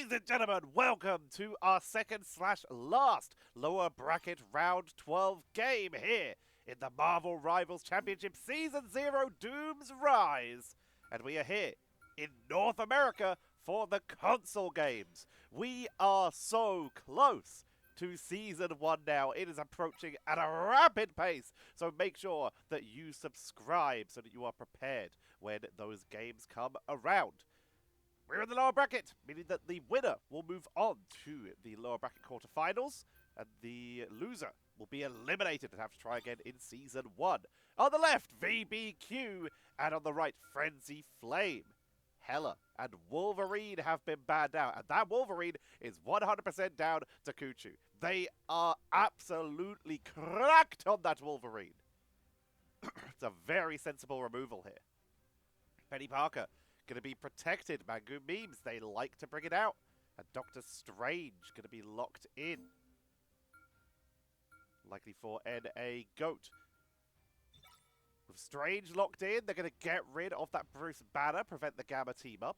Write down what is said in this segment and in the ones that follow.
Ladies and gentlemen, welcome to our second/last lower bracket round 12 game here in the Marvel Rivals Championship Season 0 Doom's Rise. And we are here in North America for the console games. We are so close to Season 1 now. It is approaching at a rapid pace, so make sure that you subscribe so that you are prepared when those games come around. We're in the lower bracket, meaning that the winner will move on to the lower bracket quarterfinals, and the loser will be eliminated and have to try again in Season 1. On the left, vbq, and on the right, Frenzy Flame. Hela and Wolverine have been banned out, and that Wolverine is 100% down to Kuchu. They are absolutely cracked on that Wolverine. It's a very sensible removal here. Penny Parker going to be protected. Mango Memes, they like to bring it out. And Doctor Strange going to be locked in. Likely for NA Goat. With Strange locked in, they're going to get rid of that Bruce Banner, prevent the Gamma team up.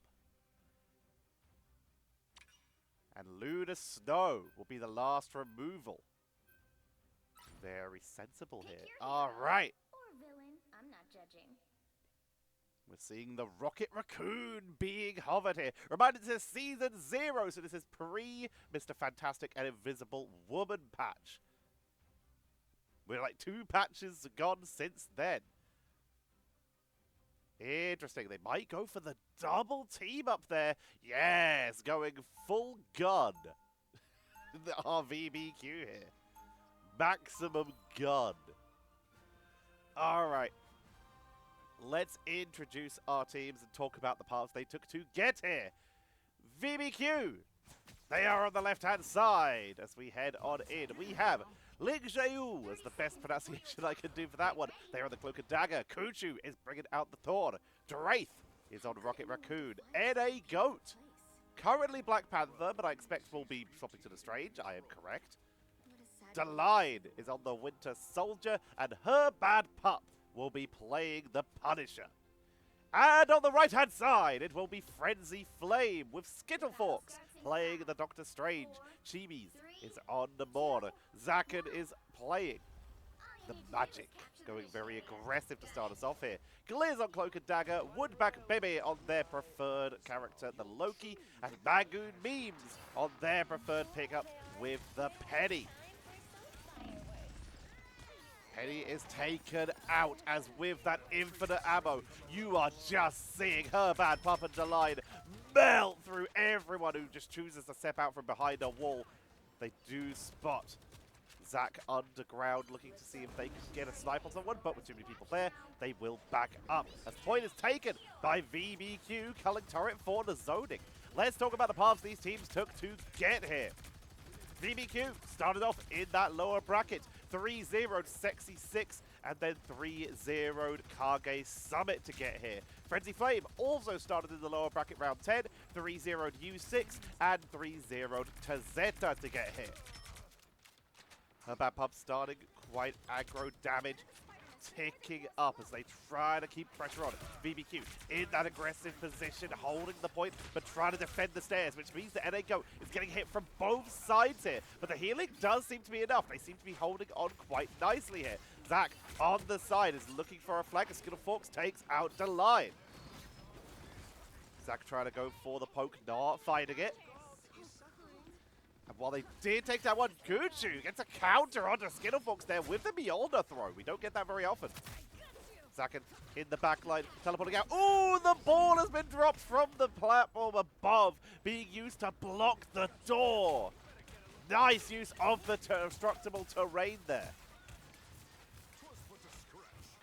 And Luna Snow will be the last removal. Very sensible here. All right. Or villain, I'm not judging. We're seeing the Rocket Raccoon being hovered here. Reminded this is Season 0, so this is pre-Mr. Fantastic and Invisible Woman patch. We're like 2 patches gone since then. Interesting. They might go for the double team up there. Yes, going full gun. Our vbq here. Maximum gun. All right. Let's introduce our teams and talk about the paths they took to get here. vbq. They are on the left-hand side as we head on in. We have Ling-Jayu as the best pronunciation I can do for that one. They are on the Cloak and Dagger. Kuchu is bringing out the Thorn. Draith is on Rocket Raccoon. NA Goat. Currently Black Panther, but I expect will be swapping to the Strange. I am correct. Deline is on the Winter Soldier, and her bad pup will be playing the Punisher. And on the right-hand side, it will be Frenzy Flame with Skittleforks playing the Doctor Strange. Chibi's is on the board. Zaken is playing the Magic, going very aggressive to start us off here. Gliz on Cloak and Dagger, Woodback Baby on their preferred character, the Loki, and Magoon Memes on their preferred pickup with the Penny. Penny is taken out as with that infinite ammo, you are just seeing her bad pup and Deline melt through everyone who just chooses to step out from behind a wall. They do spot Zack underground, looking to see if they can get a snipe on someone, but with too many people there, they will back up. As point is taken by vbq, culling turret for the zoning. Let's talk about the paths these teams took to get here. vbq started off in that lower bracket, 3-0'd Sexy 6, and then 3-0'd Kage Summit to get here. Frenzy Flame also started in the lower bracket round 10, 3-0'd U6, and 3-0'd Tazeta to get here. Her bad pup starting quite aggro damage, ticking up as they try to keep pressure on vbq in that aggressive position, holding the point, but trying to defend the stairs, which means that NA Goat is getting hit from both sides here. But the healing does seem to be enough. They seem to be holding on quite nicely here. Zack on the side is looking for a flag. Skittleforks takes out Deline. Zack trying to go for the poke, not finding it. And while they did take that one, Kuchu gets a counter onto Skittleforks there with the Mjolnir throw. We don't get that very often. Zaken in the backline, teleporting out. Ooh, the ball has been dropped from the platform above, being used to block the door. Nice use of the destructible terrain there.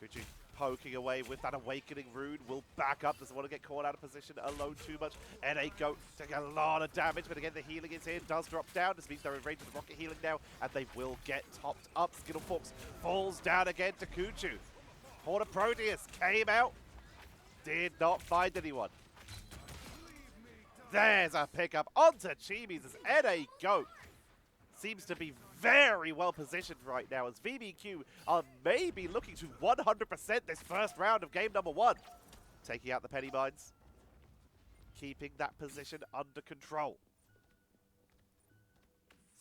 Kuchu poking away with that Awakening Rune, will back up, doesn't want to get caught out of position alone too much. NA Goat taking a lot of damage, but again the healing is here, does drop down. This means they're in range of the rocket healing now, and they will get topped up. Skittleforks falls down again to Kuchu. Porter Proteus came out, did not find anyone. There's a pickup onto Chibi's as NA Goat seems to be very well positioned right now as vbq are maybe looking to 100% this first round of game number 1. Taking out the Penny Mines, keeping that position under control.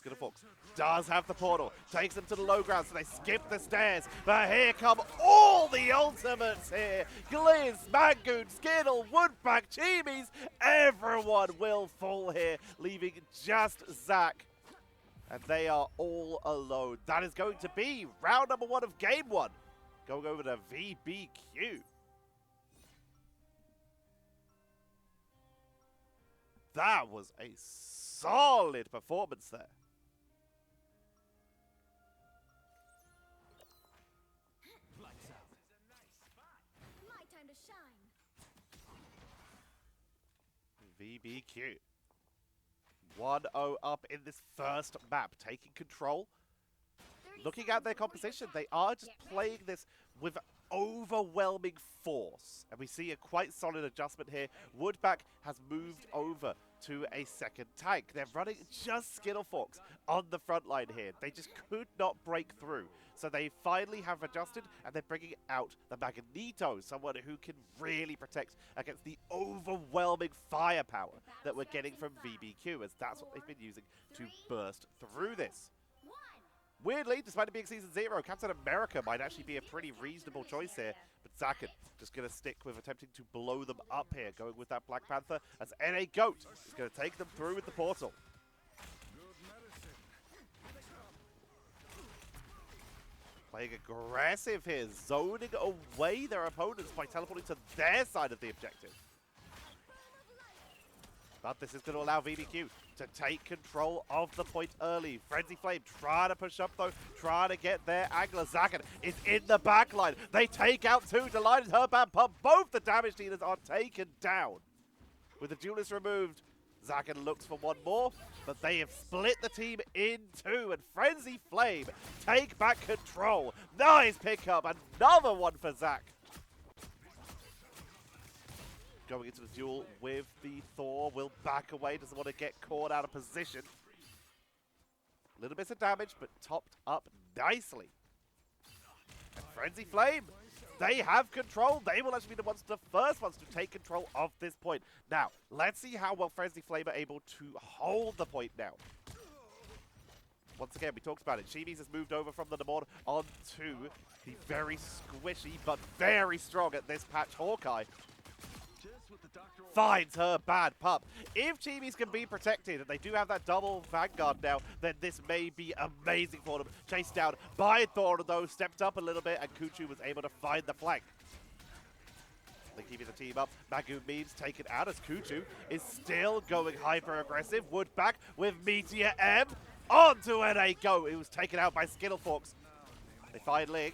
Skittlefox does have the portal, takes them to the low ground, so they skip the stairs. But here come all the ultimates here. Gliz, Mangoon, Skittle, Woodback, Chimis, everyone will fall here, leaving just Zach. And they are all alone. That is going to be round number 1 of game 1. Going over to vbq. That was a solid performance there. My time to shine. vbq. 1-0 up in this first map, taking control. Looking at their composition, they are just playing this with overwhelming force. And we see a quite solid adjustment here. Woodback has moved over to a second tank. They're running just Skittlefox on the front line here. They just could not break through. So they finally have adjusted, and they're bringing out the Magneto, someone who can really protect against the overwhelming firepower that we're getting from vbq, as that's what they've been using to burst through this. Weirdly, despite it being Season 0, Captain America might actually be a pretty reasonable choice here. But Zakin just going to stick with attempting to blow them up here, going with that Black Panther, as NA Goat is going to take them through with the portal. Playing aggressive here, zoning away their opponents by teleporting to their side of the objective. But this is going to allow vbq to take control of the point early. Frenzy Flame trying to push up though, trying to get their angler. Zakin is in the back line. They take out 2. Delight and Herban Pump. Both the damage dealers are taken down. With the duelist removed, Zakin looks for one more, but they have split the team in 2, and Frenzy Flame take back control. Nice pickup, another one for Zach. Going into the duel with the Thor, will back away, doesn't want to get caught out of position. Little bits of damage, but topped up nicely. And Frenzy Flame, they have control. They will actually be the first ones to take control of this point. Now, let's see how well Frenzy Flame are able to hold the point now. Once again, we talked about it. Chimis has moved over from the Namor onto the very squishy, but very strong at this patch Hawkeye. Finds her bad pup. If Chimis can be protected, and they do have that double Vanguard now, then this may be amazing for them. Chased down by Thor, though, stepped up a little bit, and Kuchu was able to find the flank. They keep the team up. Magu means taken out as Kuchu is still going hyper-aggressive. Woodback with Meteor M onto NA Go. It was taken out by Skittlefox. They find Ling,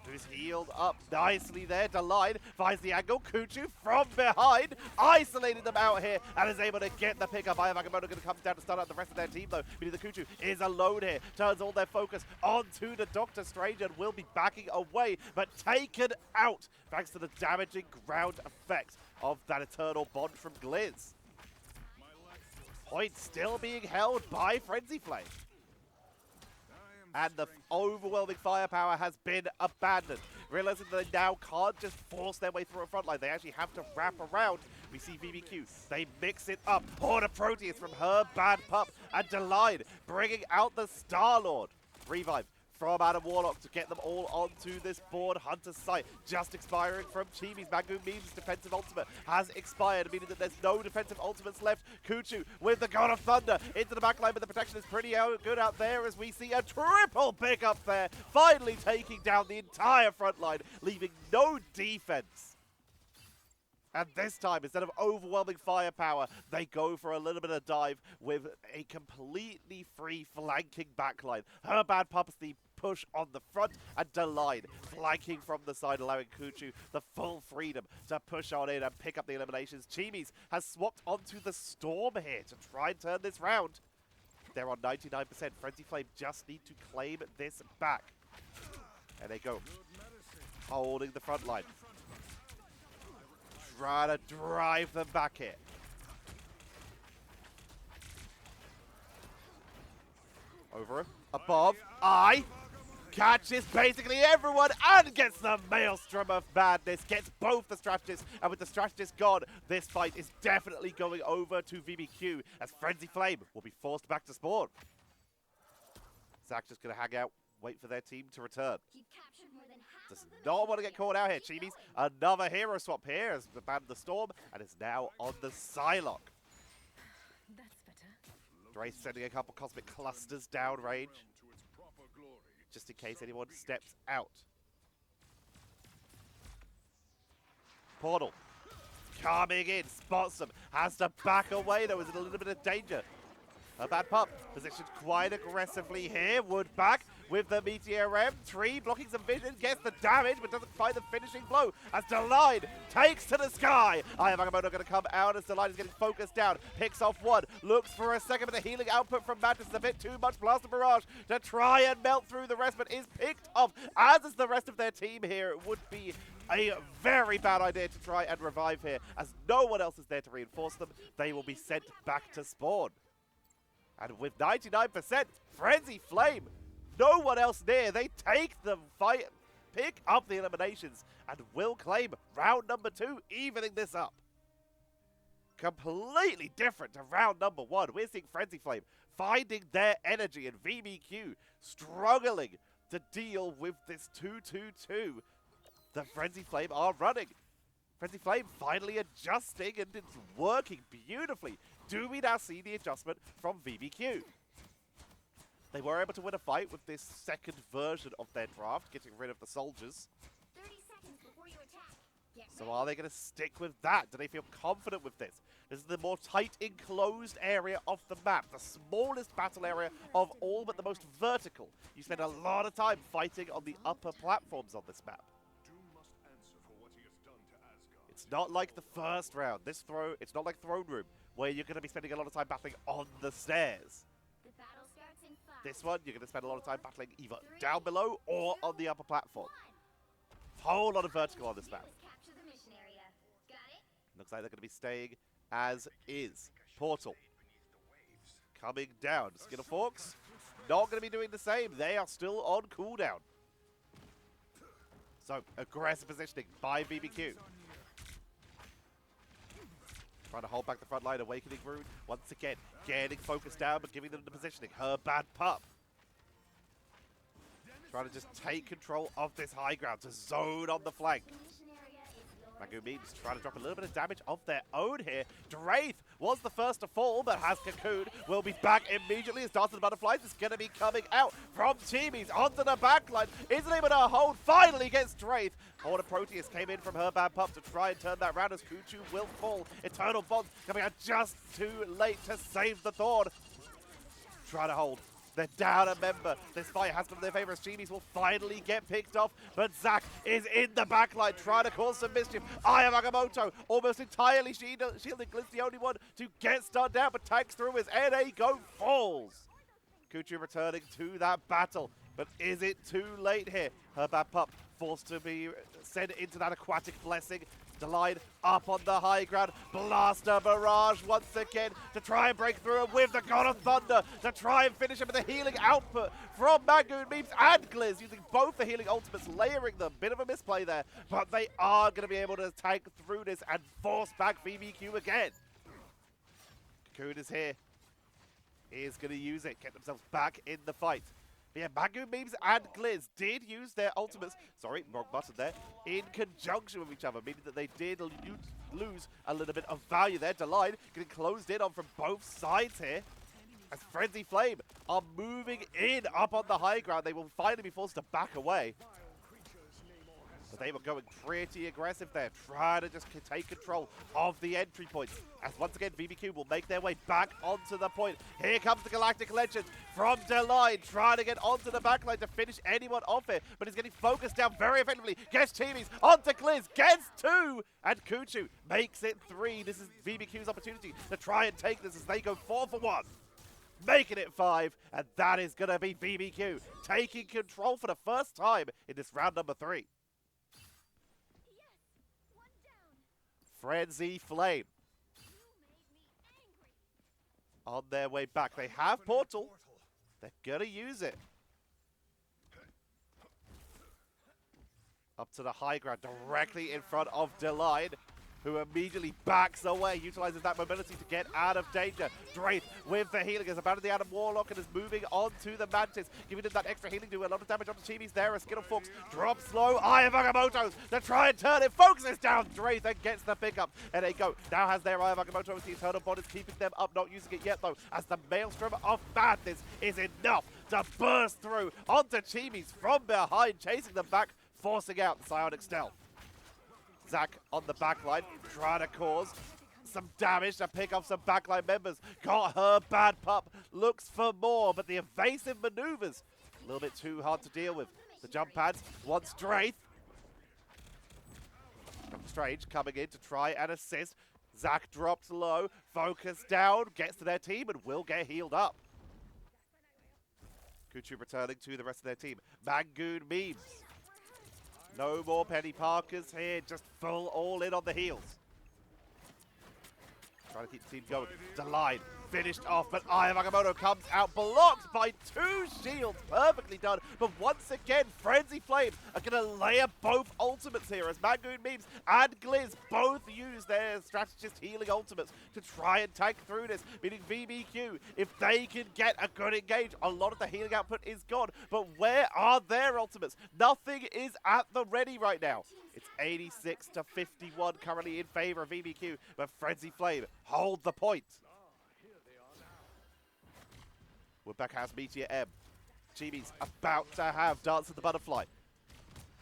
who's healed up nicely there. Delight finds the angle. Kuchu from behind, isolating them out here, and is able to get the pickup. Agamotto going to come down to start out the rest of their team, though. Meaning the Kuchu is alone here. Turns all their focus onto the Doctor Strange and will be backing away, but taken out thanks to the damaging ground effect of that Eternal Bond from Gliz. Point still being held by Frenzy Flame. And the overwhelming firepower has been abandoned. Realizing that they now can't just force their way through a front line. They actually have to wrap around. We see vbq. They mix it up. Horde of Proteus from her bad pup. And Delight bringing out the Star-Lord. Revive from Adam Warlock to get them all onto this board. Hunter's Sight just expiring from Chimis. Mangu Memes' defensive ultimate has expired, meaning that there's no defensive ultimates left. Kuchu with the God of Thunder into the backline, but the protection is pretty good out there as we see a triple pickup there, finally taking down the entire front line, leaving no defense. And this time, instead of overwhelming firepower, they go for a little bit of dive with a completely free flanking backline. Her bad pups the push on the front, and Delight flanking from the side, allowing Kuchu the full freedom to push on in and pick up the eliminations. Chimis has swapped onto the Storm here to try and turn this round. They're on 99%. Frenzy Flame just need to claim this back. And they go, holding the front line. Trying to drive them back here. Over, above, catches basically everyone and gets the Maelstrom of Madness. Gets both the strategists, and with the strategist gone, this fight is definitely going over to vbq as Frenzy Flame will be forced back to spawn. Zach just going to hang out, wait for their team to return. You've captured more than half Does of the not mission want to get area. caught out here. Keep Chibi's going. another hero swap here as abandoned the Storm and is now on the Psylocke. That's better. Drace sending a couple Cosmic Clusters downrange, just in case anyone steps out. Portal coming in, spots them, has to back away though, is in a little bit of danger. A bad pup, positioned quite aggressively here, Wood back with the Meteor M, Tree blocking some vision, gets the damage but doesn't find the finishing blow as Delight takes to the sky. Eye of Agamotto going to come out as Delight is getting focused down, picks off one, looks for a second but the healing output from Mantis is a bit too much, Blaster Barrage to try and melt through the rest but is picked off, as is the rest of their team here. It would be a very bad idea to try and revive here as no one else is there to reinforce them. They will be sent back to spawn. And with 99%, Frenzy Flame, no one else near. They take the fight, pick up the eliminations, and will claim round number 2, evening this up. Completely different to round number 1. We're seeing Frenzy Flame finding their energy and vbq struggling to deal with this 2-2-2. The Frenzy Flame are running. Frenzy Flame finally adjusting and it's working beautifully. Do we now see the adjustment from vbq? They were able to win a fight with this second version of their draft, getting rid of the soldiers. 30 seconds before you attack. Get So ready. are they going to stick with that? Do they feel confident with this? This is the more tight, enclosed area of the map. The smallest battle area of all, but the most vertical. You spend a lot of time fighting on the upper platforms on this map. It's not like the first round. It's not like Throne Room, where you're going to be spending a lot of time battling on the stairs. The battle starts in 5. This one, you're going to spend a lot of time battling either down below or on the upper platform. 1. Whole lot of vertical on this map. Is capture the mission area. Got it? Looks like they're going to be staying as is. Portal coming down. Skin of Forks not going to be doing the same. They are still on cooldown. So aggressive positioning by vbq. Trying to hold back the front line. Awakening Rune once again getting focused down but giving them the positioning. Her bad pup. Trying to just take control of this high ground to zone on the flank. The mission area is yours. Magoo Memes trying to drop a little bit of damage of their own here. Draith was the first to fall, but has Cocoon. Will be back immediately as Dance of the Butterflies is going to be coming out from Chibi's onto the backline. Isn't able to hold. Finally gets Draith. Horde of Proteus came in from her bad pup to try and turn that round as Kuchu will fall. Eternal Bonds coming out just too late to save the Thorn. Trying to hold. They're down a member. This fight has been in their favor as Chibi's will finally get picked off, but Zac is in the backline trying to cause some mischief. Eye of Agamotto almost entirely shielding. Glint's the only one to get stunned down, but tanks through as NA Go falls. Kuchu returning to that battle, but is it too late here? Her bad pup forced to be sent into that aquatic blessing. Delight up on the high ground. Blaster Barrage once again to try and break through with the God of Thunder to try and finish him with the healing output from Magoo Memes and Gliz, using both the healing ultimates, layering them. Bit of a misplay there, but they are going to be able to tank through this and force back vbq again. Cocoon is here. He is going to use it, get themselves back in the fight. But yeah, Magoo Memes and Gliz did use their ultimates, sorry, wrong button there, in conjunction with each other, meaning that they did lose a little bit of value there. Delight getting closed in on from both sides here. As Frenzy Flame are moving in up on the high ground, they will finally be forced to back away. But they were going pretty aggressive there, trying to just take control of the entry points. As once again, vbq will make their way back onto the point. Here comes the Galactic Legend from Delight, trying to get onto the backline to finish anyone off here, but he's getting focused down very effectively. Gets Chibi's onto Gliz, gets 2, and Kuchu makes it 3. This is vbq's opportunity to try and take this as they go 4 for 1. Making it 5, and that is going to be vbq taking control for the first time in this round number 3. Yes. 1 down. Frenzy Flame You made me angry. on their way back. They have Portal. They're going to use it. Up to the high ground, directly in front of Delight. who immediately backs away, utilizes that mobility to get out of danger. Draith with the healing is abandoned the Adam Warlock and is moving on to the Mantis, giving him that extra healing, doing a lot of damage on the Chibi's there. A Skittle Fox drops low. Eye of Agamotto's to try and turn it. Focuses down Draith and gets the pickup. And they go. Now has their Eye of Agamotto. The Eternal Bond is keeping them up, not using it yet though, as the Maelstrom of Madness is enough to burst through onto Chibi's from behind, chasing them back, forcing out the Psionic Stealth. Zach on the backline, trying to cause some damage to pick off some backline members. Got her bad pup, looks for more, but the evasive maneuvers, a little bit too hard to deal with. The jump pads, wants Draith. Strange coming in to try and assist. Zach drops low, focus down, gets to their team and will get healed up. Kuchu returning to the rest of their team. Mangoon memes. No more Penny Parkers here, just full all in on the heels. Trying to keep the team going. Deline finished off, but Eye of Agamotto comes out, blocked by two shields. Perfectly done. But once again, Frenzy Flame are going to layer both ultimates here as Mangoon Memes and Gliz both use their strategist healing ultimates to try and tank through this. Meaning vbq, if they can get a good engage, a lot of the healing output is gone. But where are their ultimates? Nothing is at the ready right now. It's 86 to 51 currently in favor of vbq, but Frenzy Flame hold the point. Woodback has Meteor M. Chibi's about to have Dance of the Butterfly.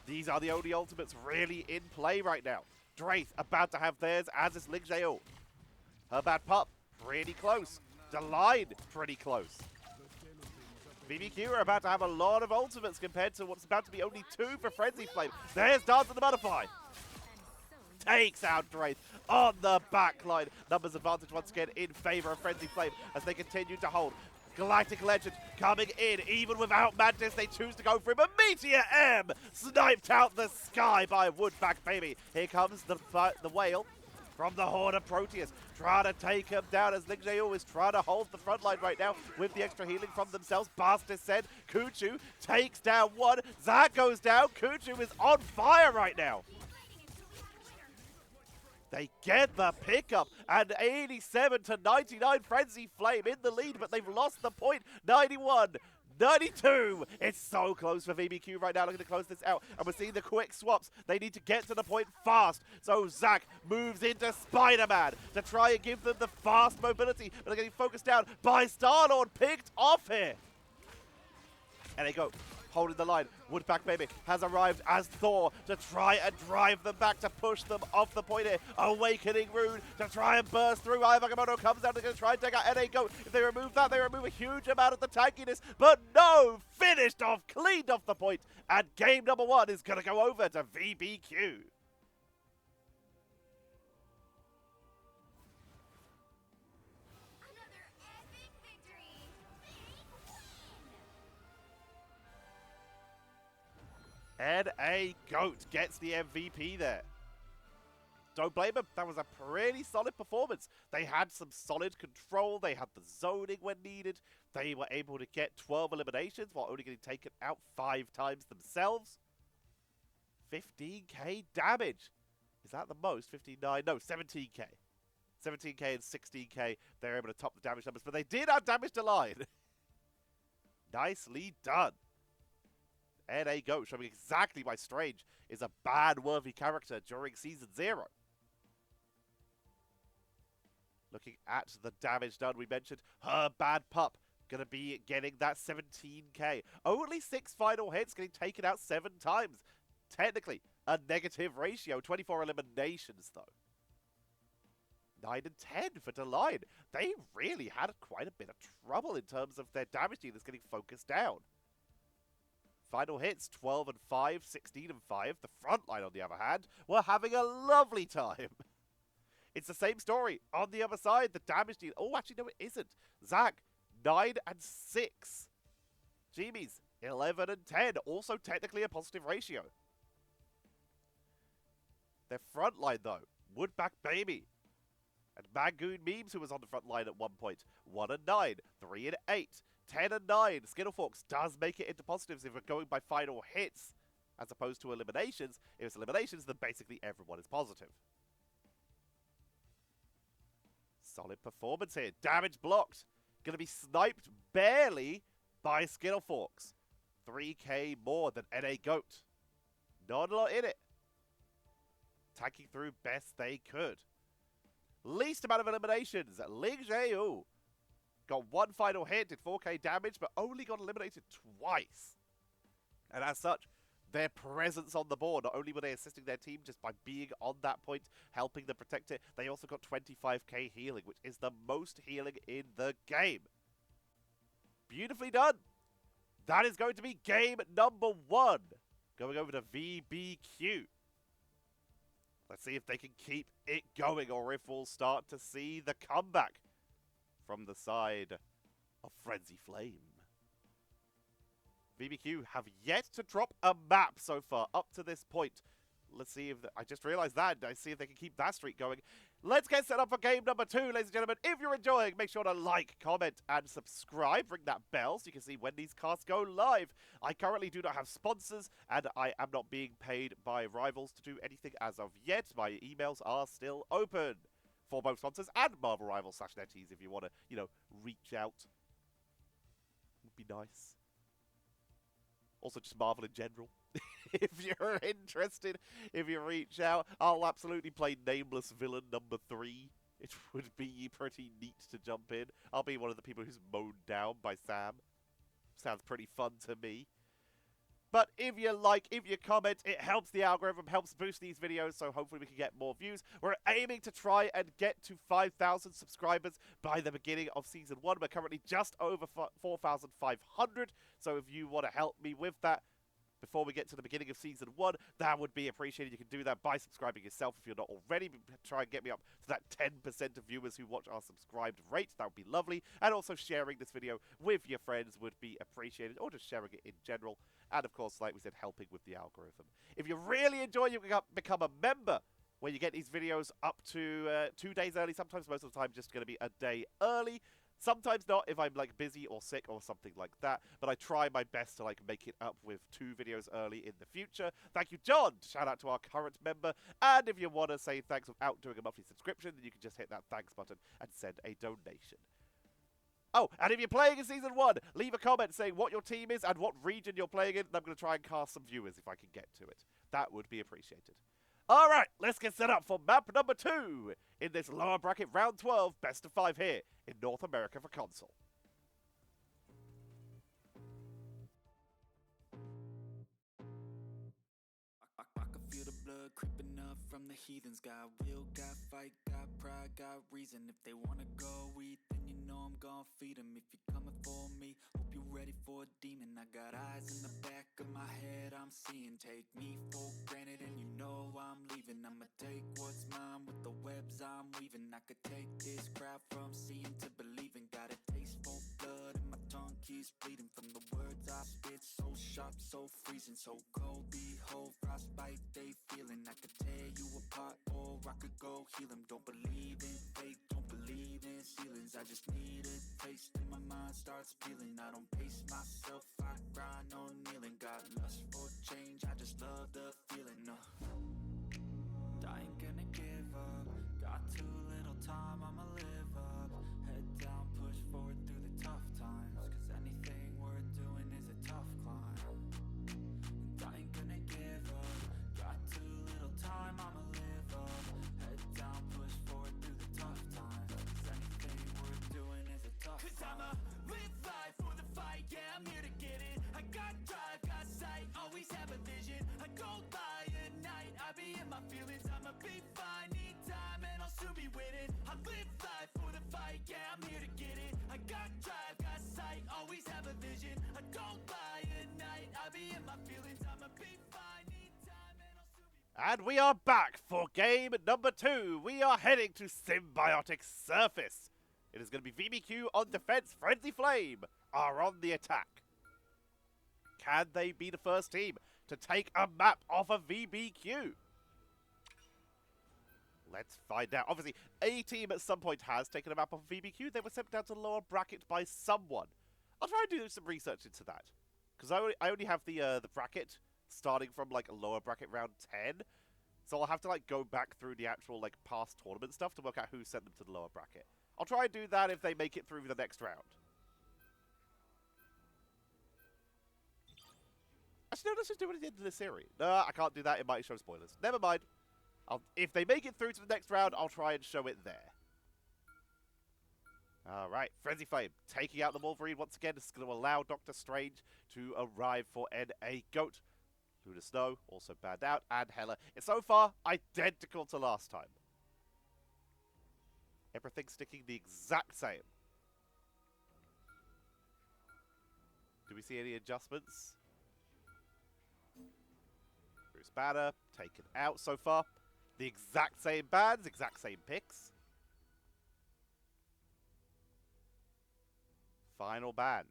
These are the only ultimates really in play right now. Draith about to have theirs, as is Ling Jae-ul. Her bad pup, pretty close. Deline, pretty close. vbq are about to have a lot of ultimates compared to what's about to be only two for Frenzy Flame. There's Dance of the Butterfly. Takes out Draith on the backline. Numbers advantage once again in favor of Frenzy Flame as they continue to hold. Galactic Legend coming in, even without Mantis, they choose to go for him. A Meteor M sniped out the sky by Woodback Baby. Here comes the whale from the Horde of Proteus, trying to take him down as Ling Jae-ul is trying to hold the front line right now with the extra healing from themselves. Bastard said, Kuchu takes down one, Zach goes down, Kuchu is on fire right now. They get the pickup, and 87 to 99, Frenzy Flame in the lead, but they've lost the point. 91, 92. It's so close for vbq right now, looking to close this out. And we're seeing the quick swaps. They need to get to the point fast. So Zach moves into Spider-Man to try and give them the fast mobility, but they're getting focused down by Star-Lord, picked off here. And they go. Holding the line. Woodback Baby has arrived as Thor to try and drive them back, to push them off the point here. Awakening Rune to try and burst through. Eye of Agamotto comes down, they're going to try and take out NA Goat. If they remove that, they remove a huge amount of the tankiness. But no! Finished off, cleaned off the point. And game number one is going to go over to vbq. NA Goat gets the MVP there. Don't blame him. That was a pretty solid performance. They had some solid control. They had the zoning when needed. They were able to get 12 eliminations while only getting taken out 5 times themselves. 15k damage. Is that the most? 59? No, 17k. 17k and 16k. They're able to top the damage numbers, but they did add damage to line. Nicely done. NA Goat showing exactly why Strange is a bad-worthy character during Season 0. Looking at the damage done, we mentioned her bad pup going to be getting that 17k. Only 6 final hits, getting taken out 7 times. Technically, a negative ratio. 24 eliminations, though. 9 and 10 for Deline. They really had quite a bit of trouble in terms of their damage dealers getting focused down. Final hits, 12 and 5, 16 and 5. The front line, on the other hand, were having a lovely time. It's the same story. On the other side, the damage deal. Oh, actually, no, it isn't. Zach, 9 and 6. Jimmy's, 11 and 10. Also technically a positive ratio. Their front line, though, Woodback Baby. And Mangoon Memes, who was on the front line at one point. 1 and 9, 3 and 8. 10 and 9. Skittlefox does make it into positives if we're going by final hits as opposed to eliminations. If it's eliminations, then basically everyone is positive. Solid performance here. Damage blocked. Going to be sniped barely by Skittle Forks. 3k more than NA Goat. Not a lot in it. Tanking through best they could. Least amount of eliminations. Ling Jiu got one final hit, did 4k damage, but only got eliminated twice. And as such, their presence on the board, not only were they assisting their team just by being on that point, helping them protect it, they also got 25k healing, which is the most healing in the game. Beautifully done. That is going to be game number 1. Going over to vbq. Let's see if they can keep it going or if we'll start to see the comeback from the side of Frenzy Flame. vbq have yet to drop a map so far up to this point. Let's see if I just realized that. I see if they can keep that streak going. Let's get set up for game number 2, ladies and gentlemen. If you're enjoying, make sure to like, comment, and subscribe. Ring that bell so you can see when these casts go live. I currently do not have sponsors, and I am not being paid by rivals to do anything as of yet. My emails are still open for both sponsors and Marvel Rivals / NetEase if you want to, reach out. Would be nice. Also, just Marvel in general. If you're interested, if you reach out, I'll absolutely play Nameless Villain number 3. It would be pretty neat to jump in. I'll be one of the people who's mowed down by Sam. Sounds pretty fun to me. But if you like, if you comment, it helps the algorithm, helps boost these videos, so hopefully we can get more views. We're aiming to try and get to 5,000 subscribers by the beginning of Season 1. We're currently just over 4,500, so if you want to help me with that, before we get to the beginning of Season 1, that would be appreciated. You can do that by subscribing yourself if you're not already. Try and get me up to that 10% of viewers who watch our subscribed rate. That would be lovely. And also sharing this video with your friends would be appreciated, or just sharing it in general. And of course, like we said, helping with the algorithm. If you really enjoy it, you can become a member, where you get these videos up to 2 days early. Sometimes, most of the time, just going to be a day early. Sometimes not if I'm busy or sick or something like that, but I try my best to make it up with 2 videos early in the future. Thank you, John. Shout out to our current member. And if you want to say thanks without doing a monthly subscription, then you can just hit that thanks button and send a donation. Oh, and if you're playing in Season 1, leave a comment saying what your team is and what region you're playing in, and I'm going to try and cast some viewers if I can get to it. That would be appreciated. All right, let's get set up for map number 2 in this lower bracket round 12 best of 5 here in North America for console. I can feel the blood creeping up from the heathens. Got will, got fight, got pride, got reason. If they wanna go eat, then you know I'm gon' feed them. If you're coming for me, hope you're ready for a demon. I got eyes in the back of my head, I'm seeing. Take me for granted and you know I'm leaving. I'ma take what's mine with the webs I'm weaving. I could take this crowd from seeing to believing. Got a taste for blood and my tongue keeps bleeding from the words I spit. So sharp, so freezing, so cold. Behold, frostbite they feeling. I could tear you apart or I could go heal them. Don't believe in fate, don't believe in ceilings. I just need a taste and my mind starts peeling. I don't pace myself, I grind on kneeling. Got lust for change, I just love the feeling. I ain't gonna give up. Got too little time, I'ma live up. Head down, push forward through the tough times. Cause anything worth doing is a tough climb. And I ain't gonna give up. Got too little time, I'ma live up. Head down, push forward through the tough times. Cause anything worth doing is a tough climb. Cause I'ma live life for the fight, yeah, I'm here to get it. I got drive, got sight, always have a vision. I go by at night, I be in my feelings. I'ma be fine, need time, and I'll soon be winning. I live life for the fight, yeah, I'm here to get it. I got drive, got sight, always have a vision. I go by at night, I be in my feelings. I'ma be fine, need time, and I'll soon be... And we are back for game number 2. We are heading to Symbiotic Surface. It is going to be vbq on defense. Frenzy Flame are on the attack. Can they be the first team to take a map off of vbq? Let's find out. Obviously, a team at some point has taken a map off of vbq. They were sent down to the lower bracket by someone. I'll try and do some research into that. Because I only have the bracket starting from a lower bracket round 10. So I'll have to go back through the actual past tournament stuff to work out who sent them to the lower bracket. I'll try and do that if they make it through the next round. Actually, no, let's just do it at the end of the series. No, I can't do that. It might show spoilers. Never mind. If they make it through to the next round, I'll try and show it there. Alright, Frenzy Flame taking out the Wolverine once again. This is going to allow Doctor Strange to arrive for NA Goat. Luna Snow also banned out, and Hela. It's so far identical to last time. Everything sticking the exact same. Do we see any adjustments? Bruce Banner taken out so far. The exact same bans, exact same picks. Final ban.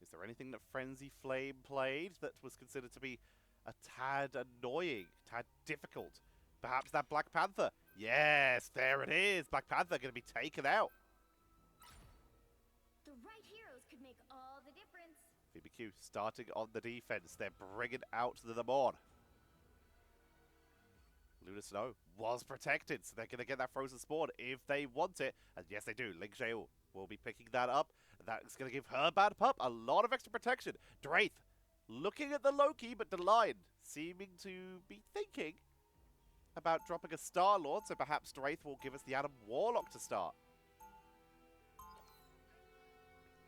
Is there anything that Frenzy Flame played that was considered to be a tad annoying, tad difficult? Perhaps that Black Panther. Yes, there it is. Black Panther going to be taken out. The right heroes could make all the difference. vbq starting on the defense. They're bringing out the Namor. Luna Snow was protected, so they're going to get that Frozen Spawn if they want it. And yes, they do. Ling Xiao will be picking that up. That's going to give her bad pup a lot of extra protection. Draith looking at the Loki, but Deline seeming to be thinking about dropping a Star-Lord, so perhaps Draith will give us the Adam Warlock to start.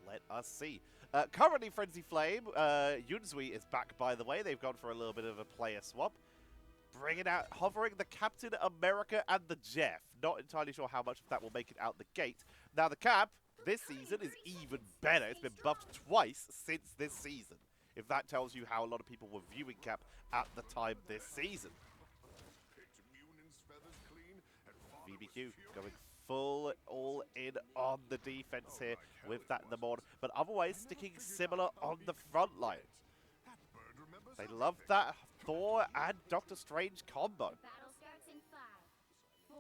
Let us see. Currently, Frenzy Flame, Yunzui is back, by the way. They've gone for a little bit of a player swap. Bringing out, hovering the Captain America and the Jeff. Not entirely sure how much of that will make it out the gate. Now, the Cap, this season, is even better. It's been buffed twice since this season. If that tells you how a lot of people were viewing Cap at the time this season. vbq going full all in on the defense here with that Namor, but otherwise sticking similar on the front line. They love that Thor and Doctor Strange combo. Battle starts in 5, 4,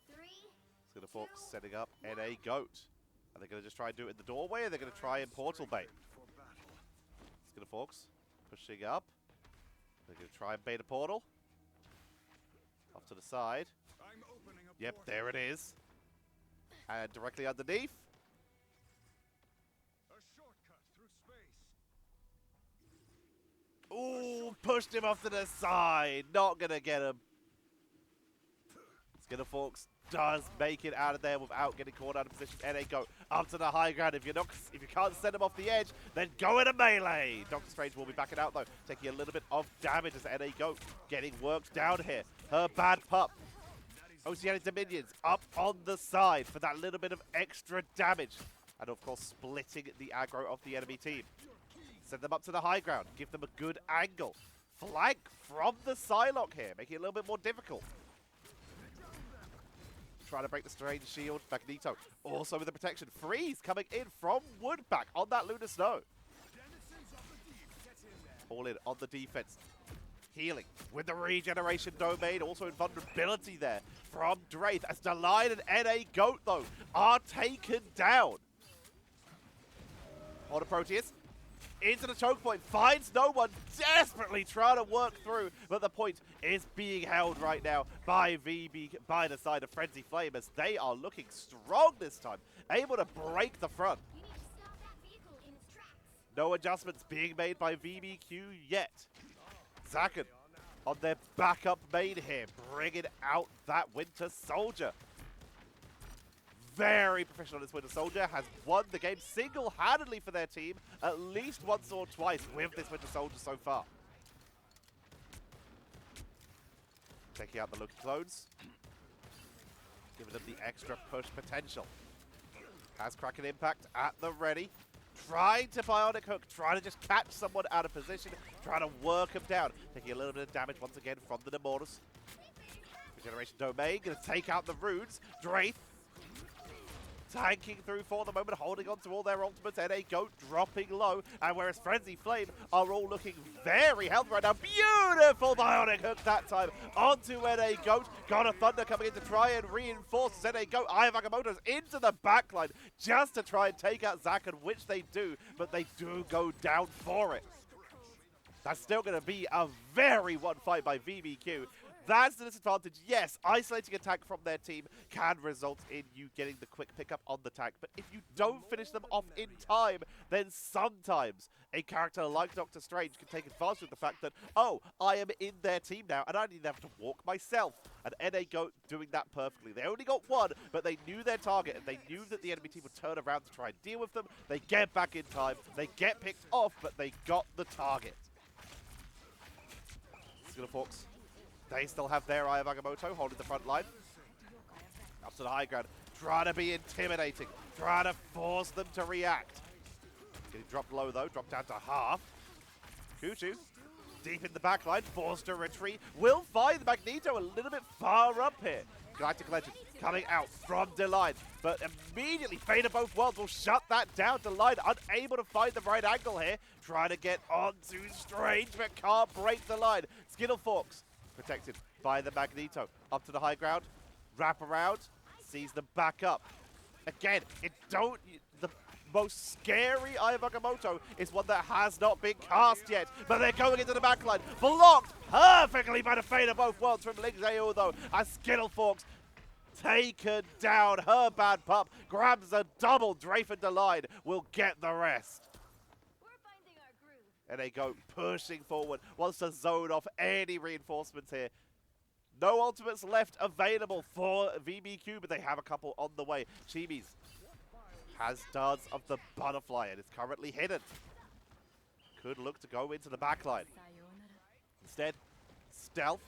3. Skinnerforks setting up NA Goat. Are they going to just try and do it in the doorway, or are they going to try and portal bait? Skinnerforks pushing up. They're going to try and bait a portal. Off to the side. Yep, there it is. And directly underneath. Ooh, pushed him off to the side. Not going to get him. Skinnerforks does make it out of there without getting caught out of position. NA Goat up to the high ground. If you can't send him off the edge, then go in a melee. Doctor Strange will be backing out though, taking a little bit of damage as NA Goat getting worked down here. Her bad pup. Oceanic Dominions up on the side for that little bit of extra damage. And of course, splitting the aggro of the enemy team. Send them up to the high ground. Give them a good angle. Flank from the Psylocke here, making it a little bit more difficult. Trying to break the Strange shield. Magneto also with the protection. Freeze coming in from Woodback on that Luna Snow. All in on the defense. Healing with the regeneration domain, also invulnerability there from Draith as Deline and NA Goat though are taken down. Order Proteus into the choke point, finds no one, desperately trying to work through, but the point is being held right now by by the side of Frenzy Flame as they are looking strong this time, able to break the front. You need to stop that vehicle in its tracks. No adjustments being made by vbq yet. Zaken on their backup main here, bringing out that Winter Soldier. Very professional, this Winter Soldier has won the game single-handedly for their team at least once or twice with this Winter Soldier so far. Taking out the Loki clones, giving them the extra push potential. Has Kraken Impact at the ready. Trying to Bionic Hook, trying to just catch someone out of position, trying to work him down. Taking a little bit of damage once again from the Nemortus. Regeneration Domain, going to take out the runes. Draith tanking through for the moment, holding on to all their ultimates. NA Goat dropping low, and whereas Frenzy Flame are all looking very healthy right now. Beautiful Bionic Hook that time onto NA Goat. Got a Thunder coming in to try and reinforce NA Goat. Eye of Agamotto's into the backline just to try and take out Zaken, which they do, but they do go down for it. That's still going to be a very one fight by vbq. That's the disadvantage. Yes, isolating a tank from their team can result in you getting the quick pickup on the tank, but if you don't finish them off in time, then sometimes a character like Doctor Strange can take advantage of the fact that, oh, I am in their team now, and I didn't have to walk myself. And NA Goat doing that perfectly. They only got one, but they knew their target, and they knew that the enemy team would turn around to try and deal with them. They get back in time, they get picked off, but they got the target. Skillforks. They still have their Eye of Agamotto holding the front line. Up to the high ground. Trying to be intimidating. Trying to force them to react. Getting dropped low though. Dropped down to half. Kuchu. Deep in the back line. Forced to retreat. Will find Magneto a little bit far up here. Galactic Legend coming out from Deline. But immediately Fate of Both Worlds will shut that down. Deline unable to find the right angle here. Trying to get onto Strange but can't break the line. Skillforks. Protected by the Magneto. Up to the high ground. Wrap around. Sees them back up. Again, the most scary Eye of Agamotto is one that has not been cast yet. But they're going into the backline. Blocked perfectly by the Fate of Both Worlds from Ling Zhao though. As Skillforks taken down. Her bad pup grabs a double. Drafe and Deline will get the rest. And they go pushing forward, wants to zone off any reinforcements here. No ultimates left available for vbq, but they have a couple on the way. Chibi's has darts of the butterfly and is currently hidden. Could look to go into the backline. Instead, stealth,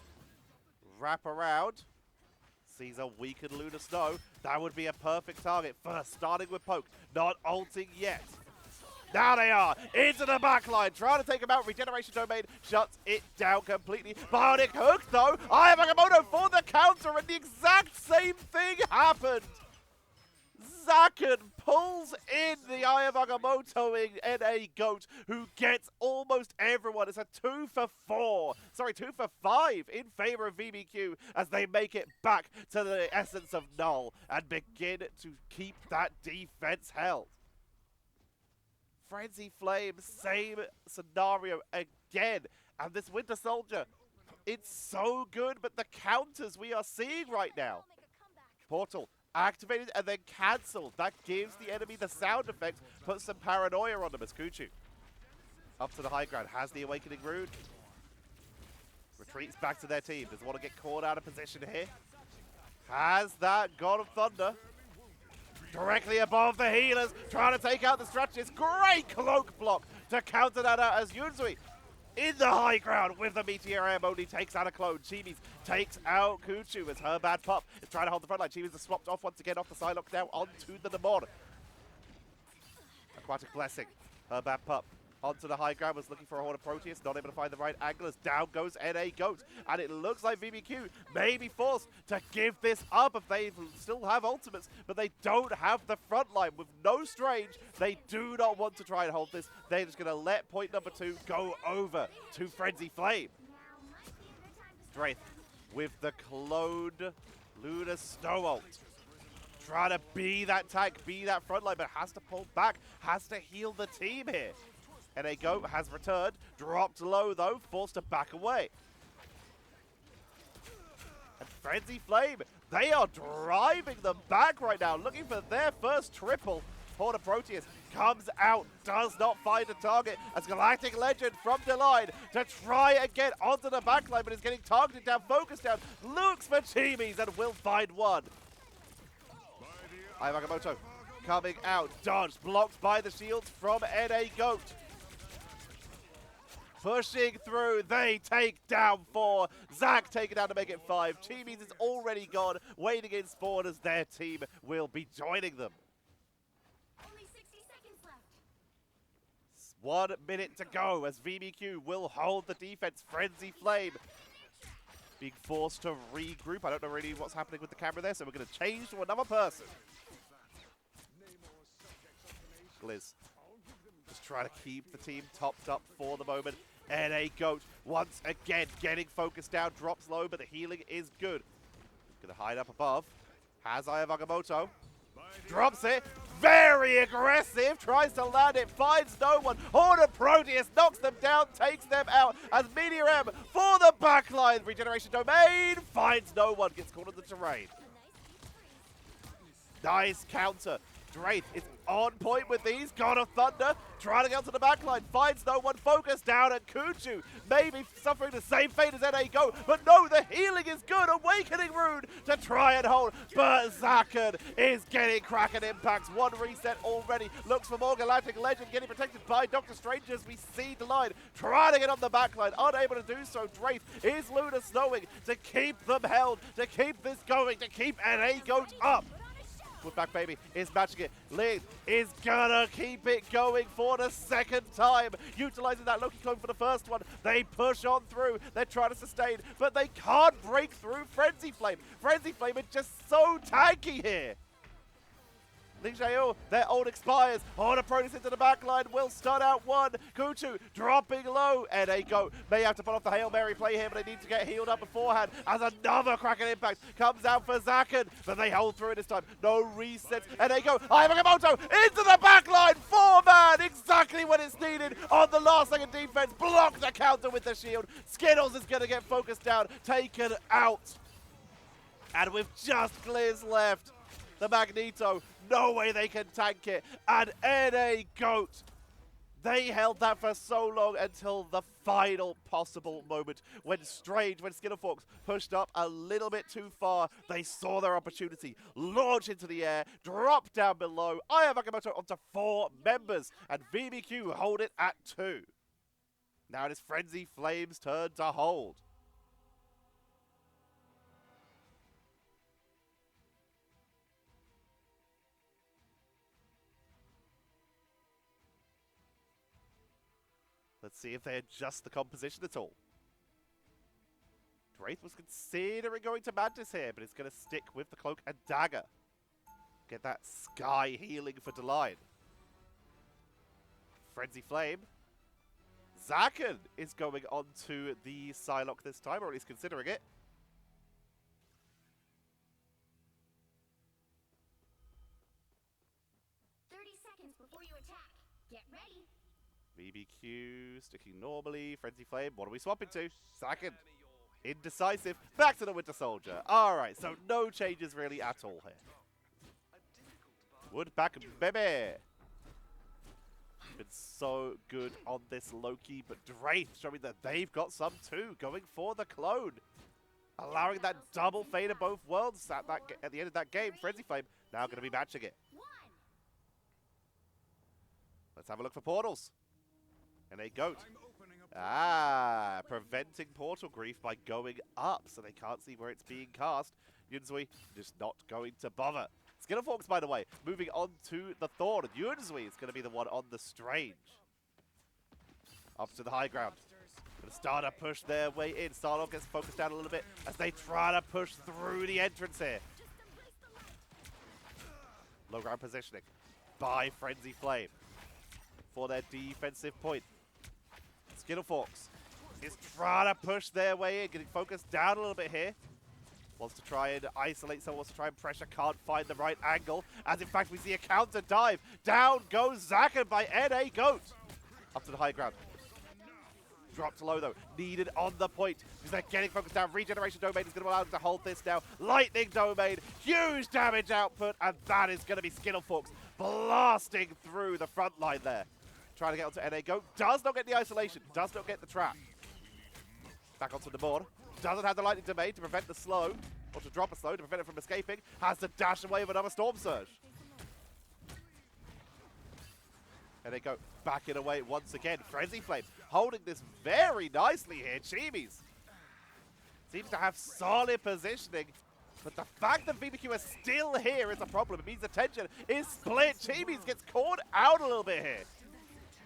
wrap around, sees a weakened Lunar Snow. That would be a perfect target. First, starting with poke, not ulting yet. Now they are into the backline, trying to take him out. Regeneration Domain shuts it down completely. Bionic Hook, though. Eye of Agamotto for the counter, and the exact same thing happened. Zaken pulls in the Eye of Agamottoing NA Goat, who gets almost everyone. It's a 2 for 5 in favor of vbq as they make it back to the essence of Null and begin to keep that defense held. Frenzy Flame, same scenario again. And this Winter Soldier, it's so good, but the counters we are seeing right now. Portal activated and then cancelled. That gives the enemy the sound effect, puts some paranoia on them as Kuchu. Up to the high ground, has the Awakening Rune. Retreats back to their team. Doesn't want to get caught out of position here. Has that God of Thunder. Directly above the healers, trying to take out the strategist. Great cloak block to counter that out as Yunzui in the high ground with the Meteor Am only takes out a clone. Chibi's takes out Kuchu as her bad pup is trying to hold the front line. Chibi's is swapped off once again off the Psylocke now onto the Demon. Aquatic Blessing, her bad pup. Onto the high ground, was looking for a Horde of Proteus, not able to find the right angle as down goes NA Goat. And it looks like vbq may be forced to give this up if they still have ultimates, but they don't have the front line. With no Strange, they do not want to try and hold this. They're just going to let point number 2 go over to Frenzy Flame. Draith with the cloned Lunar Snow ult. Trying to be that tank, be that front line, but has to pull back, has to heal the team here. NA Goat has returned, dropped low though, forced to back away. And Frenzy Flame, they are driving them back right now, looking for their first triple. Horde of Proteus comes out, does not find a target, as Galactic Legend from Deline to try and get onto the backline, but is getting targeted down, focused down, looks for Chibi's and will find one. Eye of Agamotto coming out, dodged, blocked by the shields from NA Goat. Pushing through, they take down 4. Zack taken down to make it 5. Chibi's is already gone, waiting in spawn as their team will be joining them. Only 60 seconds left. 1 minute to go as vbq will hold the defense. Frenzy Flame being forced to regroup. I don't know really what's happening with the camera there, so we're going to change to another person. Gliz. Just trying to keep the team topped up for the moment. NA Goat once again getting focused down, drops low, but the healing is good. Gonna hide up above. Has Eye of Agamotto. Drops it. Very aggressive, tries to land it, finds no one. Horde of Proteus knocks them down, takes them out as Meteor M for the backline. Regeneration Domain finds no one, gets caught on the terrain. Nice counter. Draith is on point with these. God of Thunder trying to get onto the backline. Finds no one. Focus down at Kuchu. Maybe suffering the same fate as NA Go. But no, the healing is good. Awakening Rune to try and hold. But Zaken is getting Kraken impacts. One reset already. Looks for more Galactic Legend. Getting protected by Doctor Strange as we see the line. Trying to get on the backline. Unable to do so. Draith is Luna Snowing to keep them held. To keep this going. To keep NA Goat up. Back baby is matching it. Ling is gonna keep it going for the second time. Utilizing that Loki clone for the first one. They push on through. They're trying to sustain, but they can't break through Frenzy Flame. Frenzy Flame is just so tanky here. Ling Xiao, their ult expires. Horde of Proteus into the backline. Will start out one. Kuchu dropping low. NA Go may have to pull off the Hail Mary play here, but they need to get healed up beforehand as another Kraken impact comes out for Zaken. But they hold through it this time. No resets. NA Go. Ivamoto into the backline. 4-man. Exactly when it's needed on the last second defense. Block the counter with the shield. Skittles is going to get focused down. Taken out. And with just Gliz left, the Magneto, no way they can tank it. And NA Goat, they held that for so long until the final possible moment when Skitterfox pushed up a little bit too far. They saw their opportunity, launch into the air, drop down below. Ivamoto onto 4 members, and vbq hold it at 2. Now it is Frenzy Flame's turn to hold. Let's see if they adjust the composition at all. Draith was considering going to Mantis here, but it's going to stick with the Cloak and Dagger. Get that Sky healing for Deline. Frenzy Flame. Zaken is going on to the Psylocke this time, or at least considering it. Before you attack, get ready. vbq sticking normally. Frenzy Flame. What are we swapping to? Zaken. Indecisive. Back to the Winter Soldier. Alright, so no changes really at all here. Woodback baby. Been so good on this Loki, but Draith showing that they've got some too. Going for the clone. Allowing that double fade of both worlds at the end of that game. Frenzy Flame now going to be matching it. Let's have a look for portals. And a Goat. Preventing portal grief by going up, so they can't see where it's being cast. Yunzui just not going to bother. Skitterfox, by the way, moving on to the Thorn. Yunzui is going to be the one on the Strange. Up to the high ground. Going to start to push their way in. Starlock gets focused down a little bit as they try to push through the entrance here. Low ground positioning by Frenzy Flame for their defensive point. Skitterfox is trying to push their way in, getting focused down a little bit here. Wants to try and isolate someone, wants to try and pressure, can't find the right angle. As in fact, we see a counter dive. Down goes Zaken by NA Goat. Up to the high ground. Dropped low though, needed on the point because they're getting focused down. Regeneration Domain is going to allow them to hold this now. Lightning Domain, huge damage output, and that is going to be Skitterfox blasting through the front line there. Trying to get onto NA Goat, does not get the isolation, does not get the trap. Back onto the board, doesn't have the Lightning Domain to prevent the slow, or to drop a slow to prevent it from escaping. Has to dash away with another Storm Surge. NA Goat backing away once again. Frenzy Flame holding this very nicely here. Chibi's seems to have solid positioning, but the fact that vbq is still here is a problem. It means the tension is split. Chibi's gets caught out a little bit here.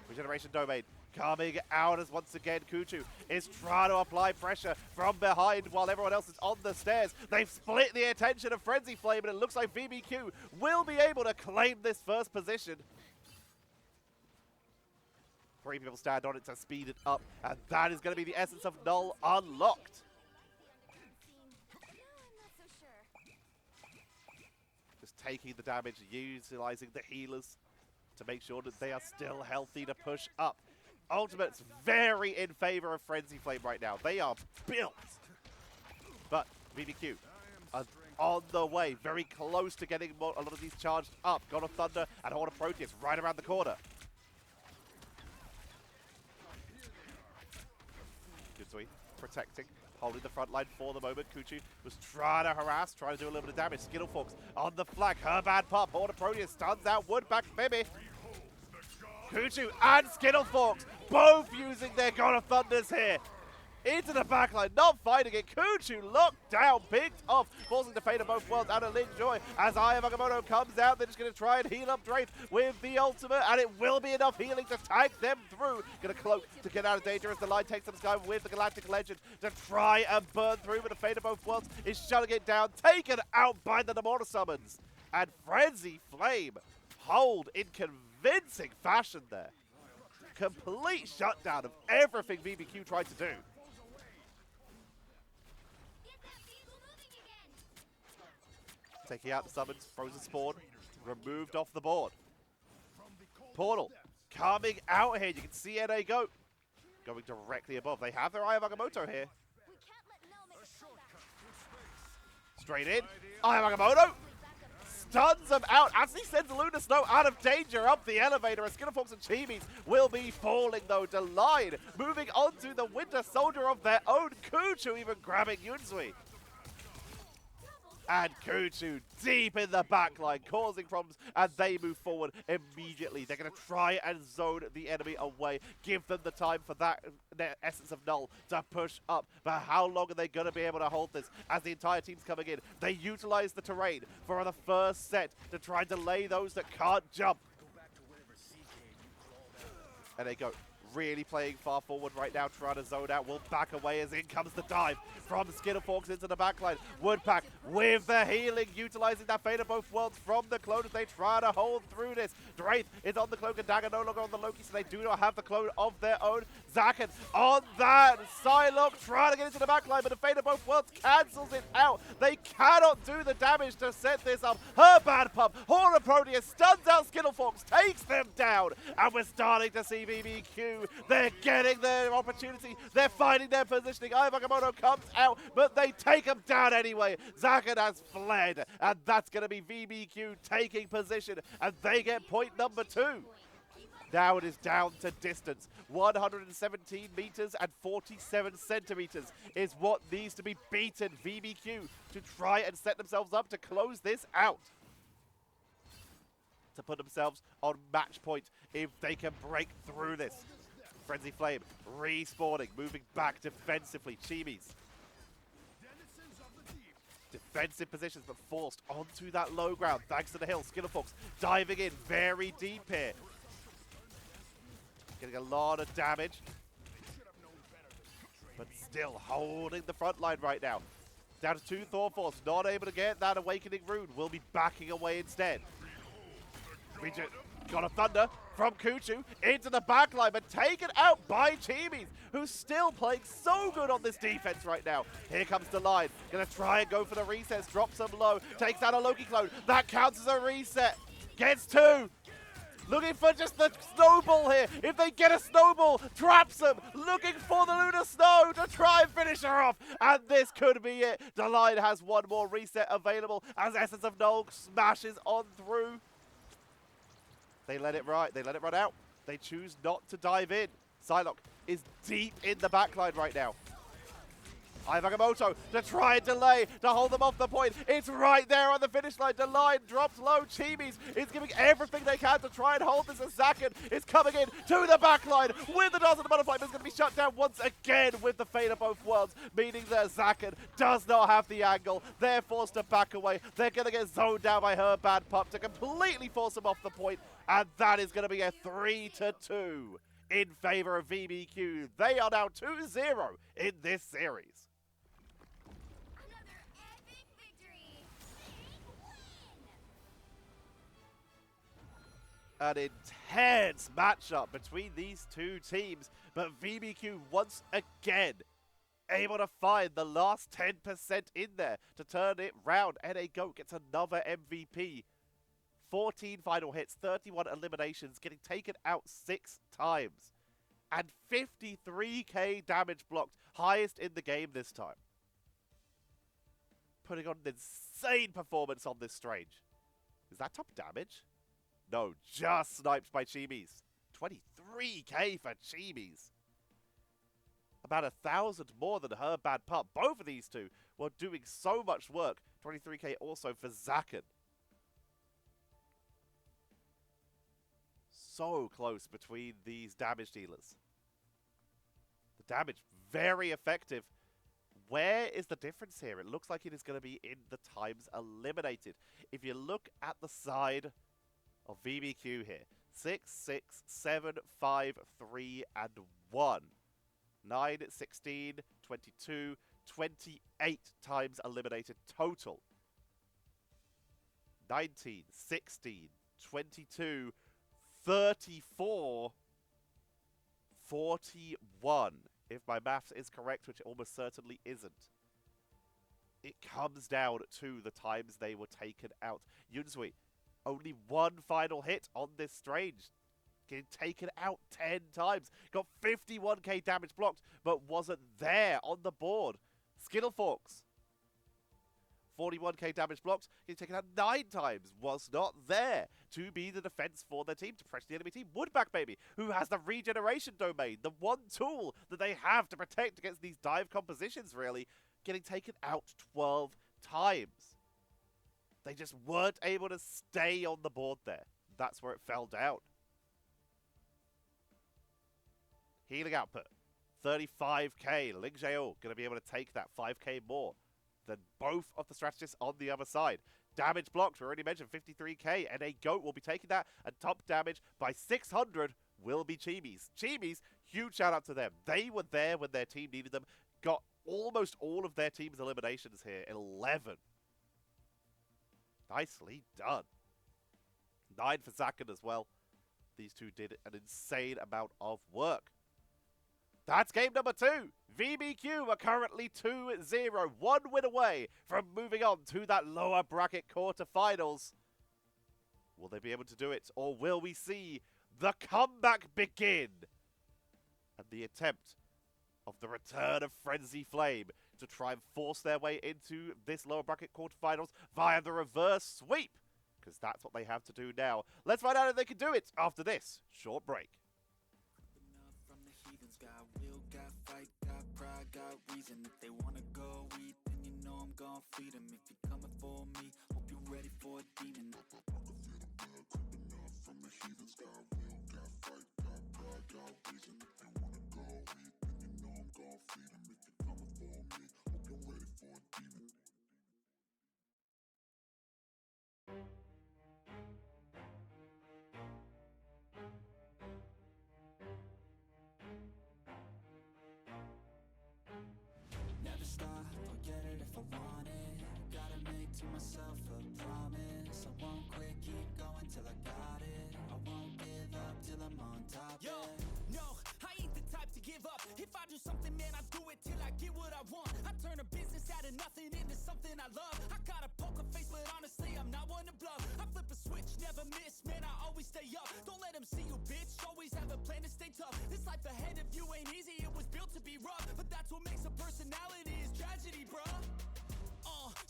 Regeneration Domain coming out as once again Kuchu is trying to apply pressure from behind while everyone else is on the stairs. They've split the attention of Frenzy Flame, and it looks like vbq will be able to claim this first position. 3 people stand on it to speed it up, and that is going to be the essence of Null unlocked. Just taking the damage, utilizing the healers to make sure that they are still healthy to push up. Ultimate's very in favor of Frenzy Flame right now. They are built. But vbq are on the way, very close to getting a lot of these charged up. God of Thunder and Horde of Proteus right around the corner. Kutsui protecting, holding the front line for the moment. Kuchu was trying to harass, trying to do a little bit of damage. Skittlefox on the flank. Her bad pop. Horde of Proteus stuns out Woodback Mimi. Kuchu and Skittlefox both using their God of Thunders here. Into the backline, not fighting it. Kuchu locked down, picked off, forcing the fate of both worlds out of Lin Joy. As Eye of Agamotto comes out, they're just going to try and heal up Draith with the ultimate, and it will be enough healing to tag them through. Going to cloak to get out of danger as the line takes them sky with the Galactic Legend to try and burn through, but the fate of both worlds is shutting it down, taken out by the Namora summons. And Frenzy Flame hold in convincing fashion there. Complete shutdown of everything vbq tried to do. Taking out the summons, Frozen Spawn, removed off the board. Portal coming out here. You can see NA go. Going directly above. They have their Eye of Agamotto here. Straight in. Eye of Agamotto stuns them out. Actually sends Luna Snow out of danger up the elevator. As Skittlefox and Chimis will be falling though. Deline moving on to the Winter Soldier of their own. Kuchu even grabbing Yunsui. And Kuchu deep in the backline, causing problems, and they move forward immediately. They're going to try and zone the enemy away, give them the time for that Essence of Null to push up. But how long are they going to be able to hold this as the entire team's coming in? They utilize the terrain for the first set to try and delay those that can't jump. And they go. Really playing far forward right now, trying to zone out. Will back away as in comes the dive from Skittlefox into the backline. Woodpack with the healing, utilizing that fate of both worlds from the clone as they try to hold through this. Draith is on the cloak and Dagger no longer on the Loki, so they do not have the clone of their own. Zaken on that. Psylocke trying to get into the backline, but the fate of both worlds cancels it out. They cannot do the damage to set this up. Her bad pump, Horde of Proteus stuns out Skittlefox, takes them down, and we're starting to see vbq. They're getting their opportunity. They're finding their positioning. Eye of Agamotto comes out, but they take him down anyway. Zaken has fled, and that's going to be vbq taking position, and they get point number 2. Now it is down to distance. 117 meters and 47 centimeters is what needs to be beaten. vbq to try and set themselves up to close this out, to put themselves on match point if they can break through this. Frenzy Flame respawning, moving back defensively. Chimis. Defensive positions, but forced onto that low ground thanks to the hill. Skittlefox diving in very deep here. Getting a lot of damage, but still holding the front line right now. Down to 2 Thorforce, not able to get that Awakening Rune. Will be backing away instead. Regent, God of Thunder from Kuchu into the backline, but taken out by Chimis, who's still playing so good on this defense right now. Here comes the line. Gonna try and go for the resets, drops them low, takes out a Loki clone. That counts as a reset. Gets 2. Looking for just the snowball here. If they get a snowball, traps them. Looking for the Lunar Snow to try and finish her off. And this could be it. Deline has one more reset available as Essence of Null smashes on through. They let it ride. They let it run out. They choose not to dive in. Psylocke is deep in the backline right now. Eye of Agamotto to try and delay, to hold them off the point. It's right there on the finish line. Deline drops low. Chimis is giving everything they can to try and hold this as Zaken is coming in to the backline with the Dance of the Butterfly, but it's going to be shut down once again with the fate of both worlds, meaning that Zaken does not have the angle. They're forced to back away. They're going to get zoned down by her bad pup to completely force them off the point, and that is going to be a 3-2 in favor of vbq. They are now 2-0 in this series. An intense matchup between these two teams, but vbq once again able to find the last 10% in there to turn it round. NA GOAT gets another MVP 14 final hits, 31 eliminations, getting taken out 6 times. And 53k damage blocked, highest in the game this time. Putting on an insane performance on this Strange. Is that top damage? No, just sniped by Chimis. 23k for Chimis. About 1,000 more than her bad pup. Both of these two were doing so much work. 23k also for Zaken. So close between these damage dealers. The damage, very effective. Where is the difference here? It looks like it is going to be in the times eliminated. If you look at the side of vbq here, 6, 6, 7, 5, 3, and 1. 9, 16, 22, 28 times eliminated total. 19, 16, 22, 34, 41. If my maths is correct, which it almost certainly isn't. It comes down to the times they were taken out. Yunsui, only one final hit on this Strange. Getting taken out 10 times. Got 51k damage blocked, but wasn't there on the board. Skittleforks, 41k damage blocked. Getting taken out 9 times. Was not there to be the defense for their team, to pressure the enemy team. Woodback, baby, who has the regeneration domain. The one tool that they have to protect against these dive compositions, really. Getting taken out 12 times. They just weren't able to stay on the board there. That's where it fell down. Healing output, 35k. Ling Xiao going to be able to take that 5k more than both of the strategists on the other side. Damage blocked, we already mentioned 53k, and a GOAT will be taking that, and top damage by 600 will be Chimis. Chimis, huge shout out to them. They were there when their team needed them, got almost all of their team's eliminations here, 11. Nicely done. 9 for Zaken as well. These two did an insane amount of work. That's game number 2. vbq are currently 2-0. 1 win away from moving on to that lower bracket quarterfinals. Will they be able to do it, or will we see the comeback begin? And the attempt of the return of Frenzy Flame to try and force their way into this lower bracket quarterfinals via the reverse sweep. Because that's what they have to do now. Let's find out if they can do it after this short break. Got will, got fight, got pride, got reason. If they wanna go eat, then you know I'm gon' feed them. If you're coming for me, hope you're ready for a demon. I can feel the blood creeping up from the heathens. Got will, got fight, got pride, got reason. If they wanna go eat, then you know I'm gon' feed them. If you're coming for me, hope you're ready for a demon. Never stop, I'll get it if I want it. Gotta make to myself a promise. I won't quit, keep going till I got it. I won't give up till I'm on top. Yo, no, I ain't the type to give up. If I do something, man, I do it till I get what I want. I turn a business out of nothing into something I love. I got a poker face, but honestly, I'm not one to bluff. I flip a switch, never miss, man, I always stay up. Don't let them see you, bitch, always have a plan to stay tough. This life ahead of you ain't easy, it was built to be rough. But that's what makes a personality, is tragedy, bruh.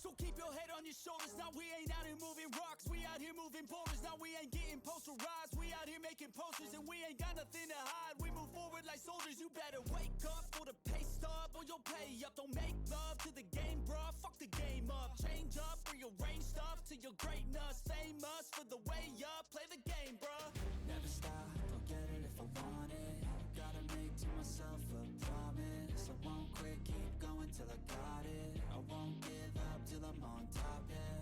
So keep your head on your shoulders. Now we ain't out here moving rocks, we out here moving boulders. Now we ain't getting posterized, we out here making posters. And we ain't got nothing to hide, we move forward like soldiers. You better wake up for the pay stub, or you'll pay up. Don't make love to the game, bruh, fuck the game up. Change up, rearrange stuff to your greatness. Same us for the way up, play the game, bruh. Never stop, I'll get it if I want it. Gotta make to myself a promise. I won't quit, keep going till I got it. I won't give up till I'm on top, yeah.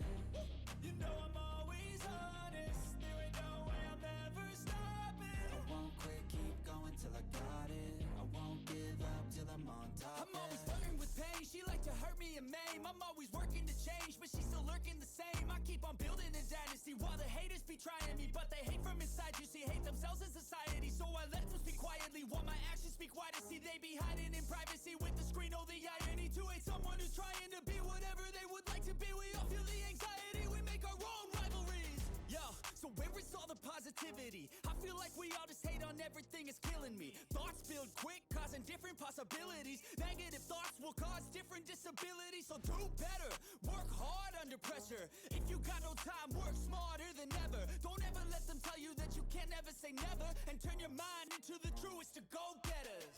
You know I'm always honest, there ain't no way I'm ever stopping. I won't quit, keep going till I got it. I won't give up till I'm on top, I'm always flirting with pain, she like to hurt me and maim. I'm always working to change, but she's still lurking the same. I keep on building a dynasty while the haters be trying me. But they hate from inside, you see, hate themselves in society. So I let them speak quietly while my actions speak wider. See, they be hiding in privacy with the screen. Oh, the irony to hate someone who's trying to be whatever they would like to be. We all feel the anxiety, we make our own rivalries. Yo, negativity. I feel like we all just hate on everything, it's killing me. Thoughts build quick, causing different possibilities. Negative thoughts will cause different disabilities. So do better, work hard under pressure. If you got no time, work smarter than ever. Don't ever let them tell you that you can't never say never. And turn your mind into the truest to go-getters.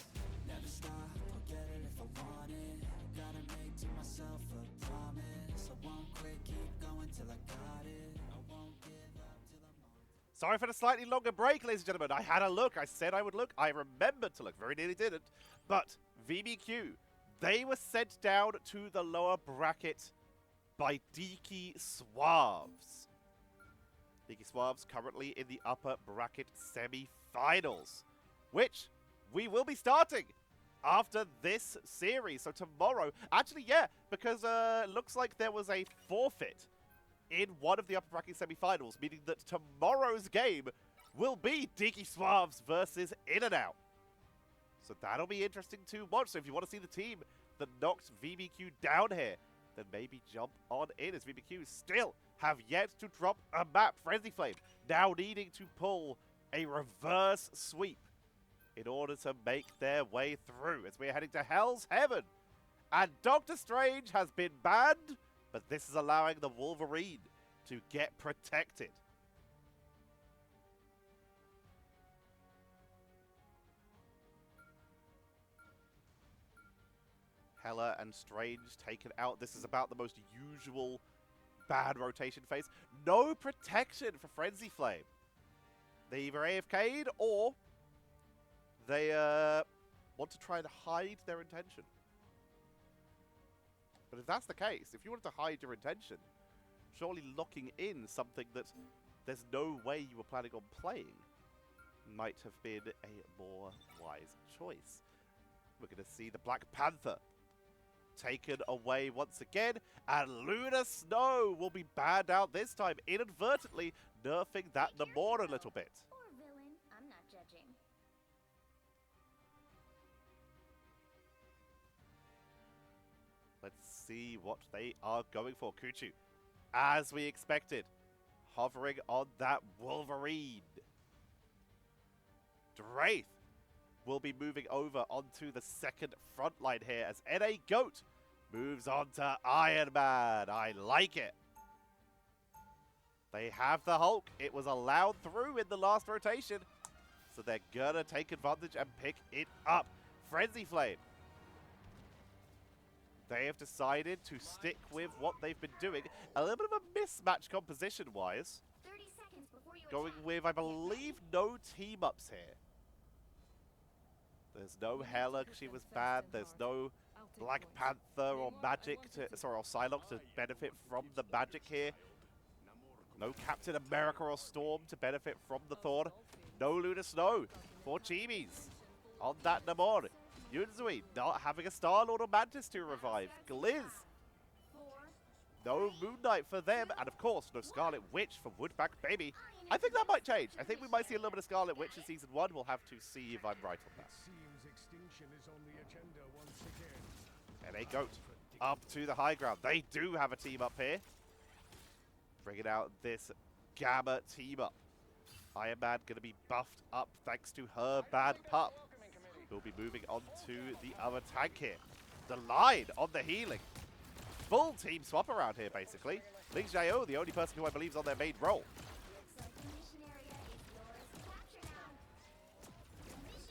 Never stop, I'll get it if I want it. Gotta make to myself a promise. I won't quit, keep going till I got it. I won't give up till I'm on. Sorry for the slightly longer break, ladies and gentlemen. I had a look. I said I would look. I remembered to look. Very nearly didn't. But vbq, they were sent down to the lower bracket by Deaky Suaves. Deaky Suaves currently in the upper bracket semi-finals, which we will be starting after this series. So tomorrow, actually, yeah, because looks like there was a forfeit in one of the upper bracket semi-finals, meaning that tomorrow's game will be Deaky Suaves versus In and Out. So that'll be interesting to watch. So if you want to see the team that knocked vbq down here, then maybe jump on in, as vbq still have yet to drop a map. Frenzy Flame now needing to pull a reverse sweep in order to make their way through, as we're heading to Hell's Heaven. And Doctor Strange has been banned, but this is allowing the Wolverine to get protected. Hela and Strange taken out. This is about the most usual bad rotation phase. No protection for Frenzy Flame. They either AFK'd or they want to try and hide their intention. But if that's the case, if you wanted to hide your intention, surely locking in something that there's no way you were planning on playing might have been a more wise choice. We're going to see the Black Panther taken away once again, and Luna Snow will be banned out this time, inadvertently nerfing that Namor a little bit. Or villain, I'm not judging. Let's see what they are going for. Kuchu, as we expected, hovering on that Wolverine. Draith will be moving over onto the second front line here as NA Goat moves on to Iron Man. I like it. They have the Hulk. It was allowed through in the last rotation, so they're gonna take advantage and pick it up. Frenzy Flame. They have decided to stick with what they've been doing. A little bit of a mismatch composition-wise. 30 seconds before you Going attack. with, I believe, no team-ups here. There's no Hela, she was bad. There's no Black Panther or Magic, or Psylocke to benefit from the magic here. No Captain America or Storm to benefit from the Thorn. No Luna Snow for Chimis on that Namor. Yunzui not having a Star-Lord or Mantis to revive. Gliz, 4, no Moon Knight for them. And of course, no Scarlet Witch for Woodback Baby. I think that might change. I think we might see a little bit of Scarlet Witch in Season 1. We'll have to see if I'm right on that. Seems extinction is on the agenda once again. And a Goat up to the high ground. They do have a team up here. Bringing out this Gamma team up. Iron Man going to be buffed up thanks to her bad pup. Who'll be moving on to the other tank here. The line on the healing. Full team swap around here, basically. Ling Xiao, the only person who I believe is on their main role. looks like the mission area is yours to capture now.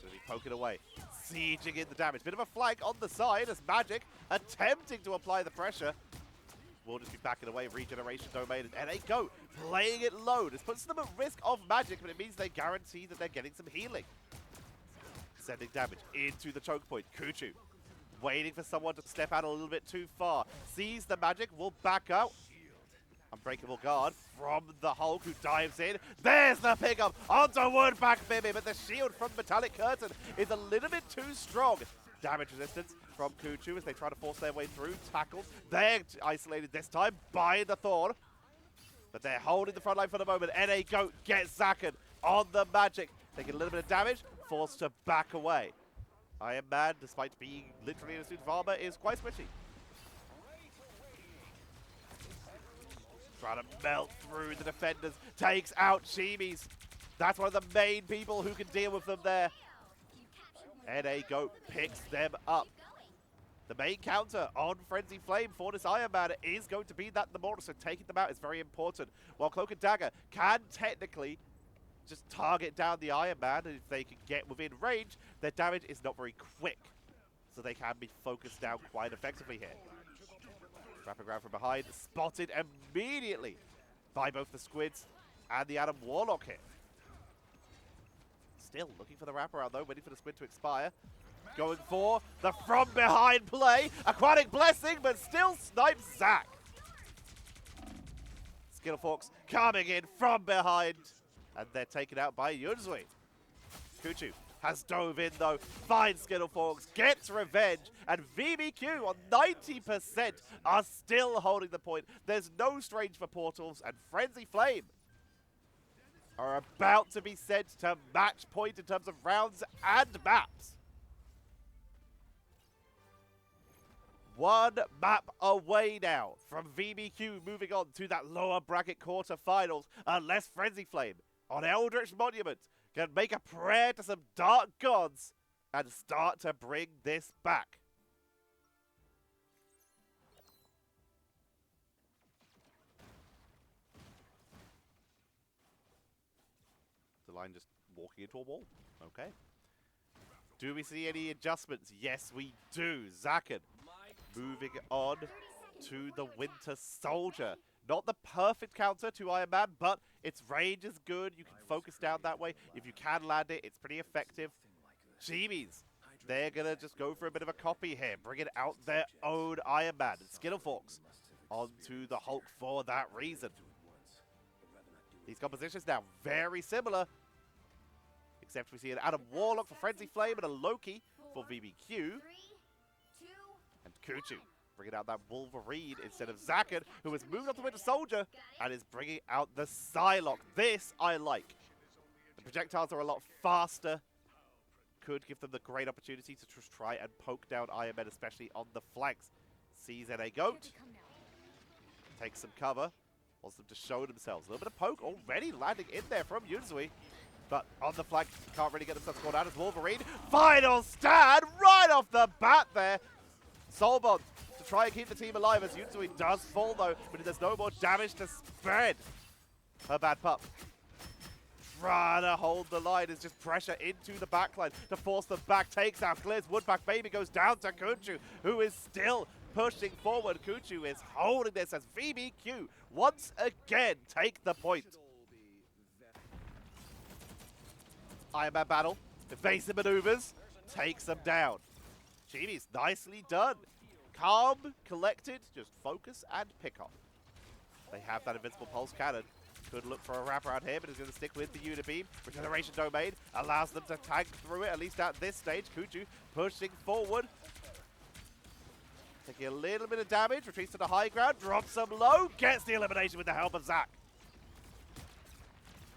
Going to be poking away. Sieging in the damage. Bit of a flank on the side as Magic attempting to apply the pressure. We'll just be backing away. Regeneration Domain and NA Go playing it low. This puts them at risk of magic, but it means they guarantee that they're getting some healing. Sending damage into the choke point. Kuchu waiting for someone to step out a little bit too far. Sees the magic, will back out. Unbreakable guard from the Hulk who dives in. There's the pickup onto Woodback Baby, but the shield from Metallic Curtain is a little bit too strong. Damage resistance from Kuchu as they try to force their way through. Tackles. They're isolated this time by the Thorn. But they're holding the front line for the moment. NA Goat gets Zaken on the magic. Taking a little bit of damage, forced to back away. Iron Man, despite being literally in a suit of armor, is quite squishy. Trying to melt through the defenders. Takes out Chimis. That's one of the main people who can deal with them there. NA Goat picks them up. The main counter on Frenzy Flame for this Iron Man is going to be that the mortar, so taking them out is very important. While Cloak and Dagger can technically just target down the Iron Man, and if they can get within range, their damage is not very quick. So they can be focused down quite effectively here. Wrapping around from behind, spotted immediately by both the Squids and the Adam Warlock here. Still looking for the wraparound though, waiting for the Squid to expire. Going for the from behind play. Aquatic Blessing, but still snipes Zac. Skillfox coming in from behind. And they're taken out by Yunzui. Kuchu has dove in though, finds Skillfox, gets revenge, and vbq on 90% are still holding the point. There's no strange for portals, and Frenzy Flame are about to be sent to match point in terms of rounds and maps. One map away now from vbq moving on to that lower bracket quarterfinals, unless Frenzy Flame on Eldritch Monument can make a prayer to some dark gods and start to bring this back. The line just walking into a wall. Okay. Do we see any adjustments? Yes, we do. Zaken moving on to the Winter Soldier. Not the perfect counter to Iron Man, but its range is good. You can focus down that way. If you can land it, it's pretty effective. Chibi's, they're going to just go for a bit of a copy here, bringing out their own Iron Man. And Skillfox onto the Hulk for that reason. These compositions now very similar, except we see an Adam Warlock for Frenzy Flame and a Loki for vbq. And Kuchu bringing out that Wolverine instead of Zaken, who has moved on to Winter Soldier and is bringing out the Psylocke. This I like. The projectiles are a lot faster. Could give them the great opportunity to just try and poke down Iron Man, especially on the flanks. Sees NA Goat. Takes some cover. Wants them to show themselves. A little bit of poke already landing in there from Yunzui. But on the flank, can't really get themselves caught out as Wolverine. Final stand right off the bat there. Soulbond to try and keep the team alive as Yunzui does fall though, but there's no more damage to spread. Her bad pup. Trying to hold the line is just pressure into the backline to force them back. Takes out, clears Woodback. Baby goes down to Kuchu, who is still pushing forward. Kuchu is holding this as vbq once again take the point. Iron Man battle, evasive maneuvers, takes them down. Chibi's nicely done. Calm, collected, just focus and pick up. They have that invincible pulse cannon. Could look for a wraparound here, but is going to stick with the Unibeam. Regeneration Domain allows them to tank through it, at least at this stage. Kuchu pushing forward. Taking a little bit of damage, retreats to the high ground, drops them low, gets the elimination with the help of Zac.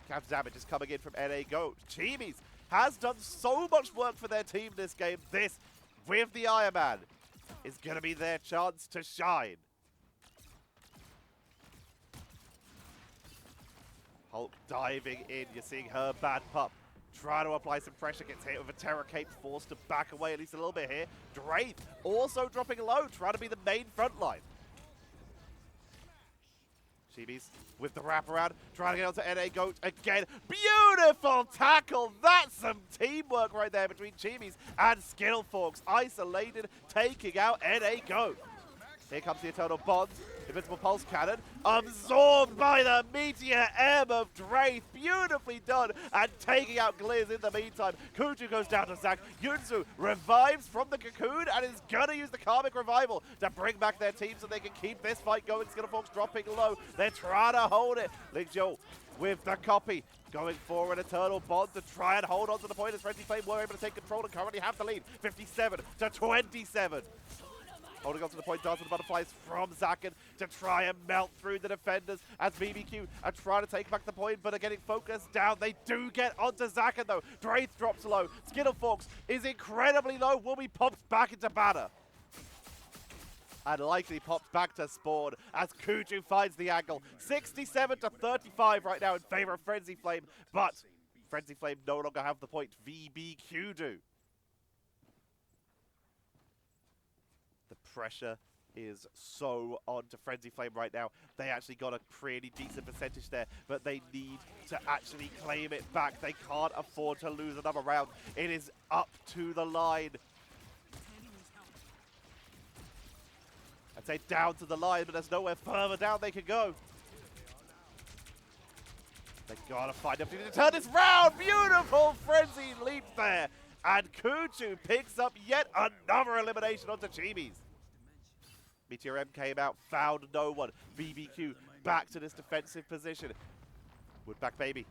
Cav's damage is coming in from NA Goat. Chibi's has done so much work for their team this game. This, with the Iron Man, is going to be their chance to shine. Hulk diving in. You're seeing her bad pup try to apply some pressure. Gets hit with a Terror Cape, forced to back away at least a little bit here. Draith also dropping low, trying to be the main front line. Chibi's with the wraparound, trying to get onto NA Goat again. Beautiful tackle! That's some teamwork right there between Chibi's and Skillfox. Isolated, taking out NA Goat. Here comes the Eternal Bond. Invincible Pulse Cannon. Absorbed by the Meteor M of Draith. Beautifully done. And taking out Gliz in the meantime. Kuchu goes down to Zac. Yunzu revives from the cocoon and is going to use the Karmic Revival to bring back their team so they can keep this fight going. Skillfox dropping low. They're trying to hold it. Lingzhou with the copy. Going for an Eternal Bond to try and hold on to the point as Frenzy Flame were able to take control and currently have the lead. 57 to 27. Holding on to the point, dancing the butterflies from Zaken to try and melt through the defenders as vbq are trying to take back the point, but are getting focused down. They do get onto Zaken though. Draith drops low. Skillfox is incredibly low. Will be popped back into banner. And likely popped back to spawn as Kuchu finds the angle. 67 to 35 right now in favor of Frenzy Flame, but Frenzy Flame no longer have the point. vbq do. The pressure is so on to Frenzy Flame right now. They actually got a pretty decent percentage there, but they need to actually claim it back. They can't afford to lose another round. It is up to the line. I'd say down to the line, but there's nowhere further down they can go. They gotta find a opportunity to turn this round. Beautiful Frenzy leap there. And Kuchu picks up yet another elimination onto Chibi's. Meteor M came out, found no one. vbq back to this defensive position. Woodback Baby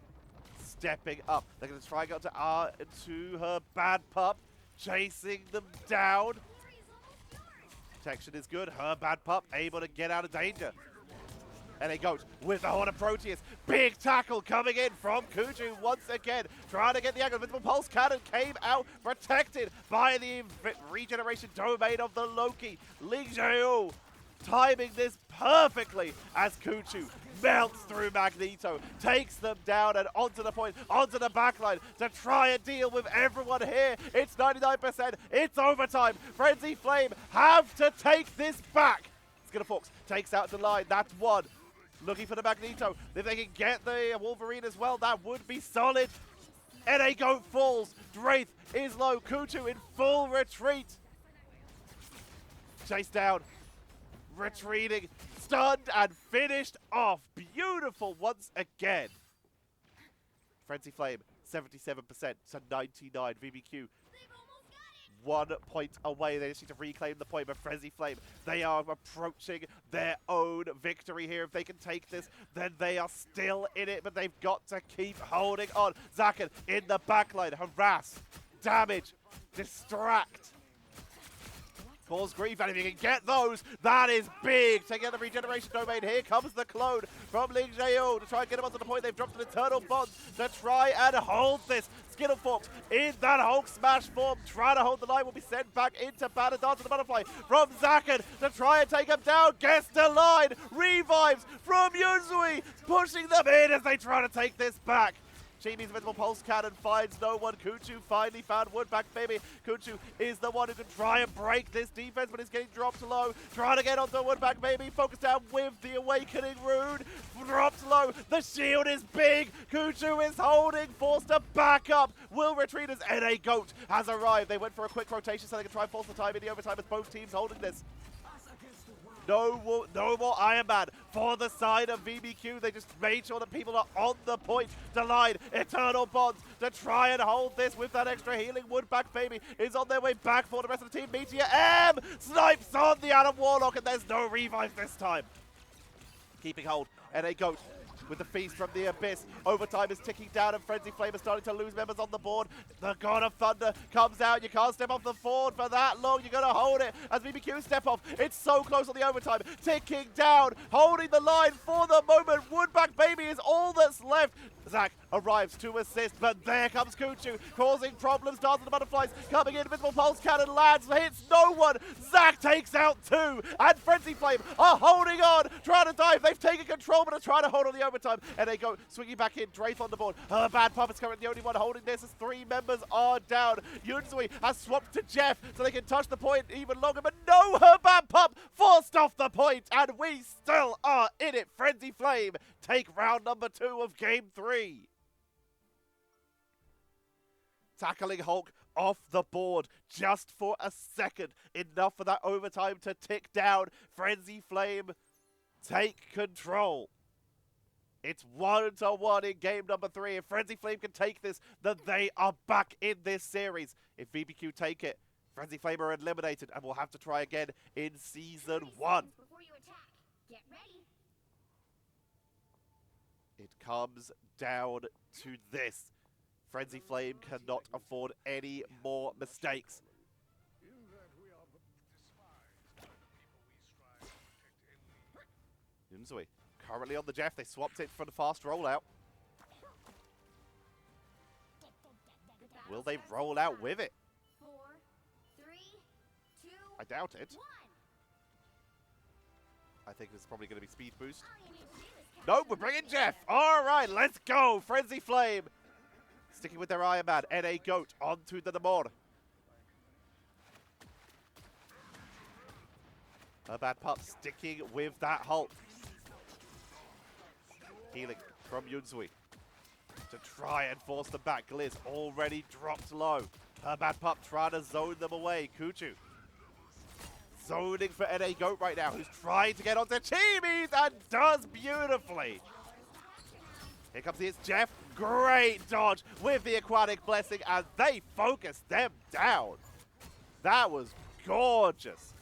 stepping up. They're going to try and go to her bad pup, chasing them down. Protection is good. Her bad pup able to get out of danger. And it goes with the Horn of Proteus. Big tackle coming in from Kuju once again. Trying to get the angle. Visible Pulse Cannon came out protected by the regeneration domain of the Loki. Ling Jiu timing this perfectly as Kuchu melts through Magneto, takes them down and onto the point, onto the backline to try and deal with everyone here. It's 99%. It's overtime. Frenzy Flame have to take this back. Fox takes out the line. That's one. Looking for the Magneto. If they can get the Wolverine as well, that would be solid. NA Goat falls. Draith is low. Kuchu in full retreat. Chased down. Retreating. Stunned and finished off. Beautiful once again. Frenzy Flame, 77% to 99. vbq 1 point away. They just need to reclaim the point, but Frenzy Flame, they are approaching their own victory here. If they can take this, then they are still in it, but they've got to keep holding on. Zaken in the backline, harass, damage, distract, cause grief, and if you can get those, that is big. Taking out the regeneration domain, here comes the clone from Ling Jiu to try and get him onto the point. They've dropped an Eternal Bond to try and hold this. Skittlefox in that Hulk smash form, trying to hold the line, will be sent back into Banner Dance of the Butterfly from Zaken to try and take him down. Gets the line, revives from Yuzui, pushing them in as they try to take this back. Chibi's Invisible Pulse Cannon finds no one. Kuchu finally found Woodback Baby. Kuchu is the one who can try and break this defense, but he's getting dropped low. Trying to get onto Woodback Baby. Focus down with the Awakening Rune. Dropped low. The shield is big. Kuchu is holding. Forced to back up. Will retreat as NA Goat has arrived. They went for a quick rotation so they can try and force the time in the overtime as both teams holding this. No more Iron Man for the side of vbq. They just made sure that people are on the point to line. Eternal Bonds to try and hold this with that extra healing. Woodback Baby is on their way back for the rest of the team. Meteor M snipes on the Adam Warlock, and there's no revive this time. Keeping hold, NA Goat with the feast from the Abyss. Overtime is ticking down and Frenzy Flame is starting to lose members on the board. The God of Thunder comes out. You can't step off the board for that long. You're going to hold it as vbq step off. It's so close on the overtime. Ticking down, holding the line for the moment. Woodback Baby is all that's left. Zach arrives to assist, but there comes Kuchu, causing problems. Dance of the Butterflies coming in. Invisible Pulse Cannon lands, hits no one. Zach takes out 2, and Frenzy Flame are holding on, trying to dive. They've taken control, but are trying to hold on the overtime. And they go swinging back in. Draith on the board. Her bad puppet's currently the only one holding this as 3 members are down. Yunzui has swapped to Jeff so they can touch the point even longer, but no, her bad pup forced off the point, and we still are in it. Frenzy Flame take round number 2 of game 3. Tackling Hulk off the board just for a second. Enough for that overtime to tick down. Frenzy Flame take control. It's 1-1 in game number 3. If Frenzy Flame can take this, then they are back in this series. If vbq take it, Frenzy Flame are eliminated and will have to try again in season 1. Before you attack, get ready. It comes down to this. Frenzy Flame cannot afford any more mistakes. In that we are but despised by the people we strive to protect Yunzui currently on the Jeff. They swapped it for the fast rollout. Will they roll out with it? 4, 3, 2, I doubt it. 1. I think this is probably going to be speed boost. All you need to do is No, we're bringing Jeff. All right, let's go. Frenzy Flame Sticking with their Iron Man. NA Goat onto the Namor. A bad pup sticking with that Hulk. Healing from Yunzui to try and force them back. Gliz already dropped low. Her bad pup trying to zone them away. Kuchu zoning for NA Goat right now, who's trying to get onto Chibi's and does beautifully. Here comes his Jeff. Great dodge with the Aquatic Blessing as they focus them down. That was gorgeous.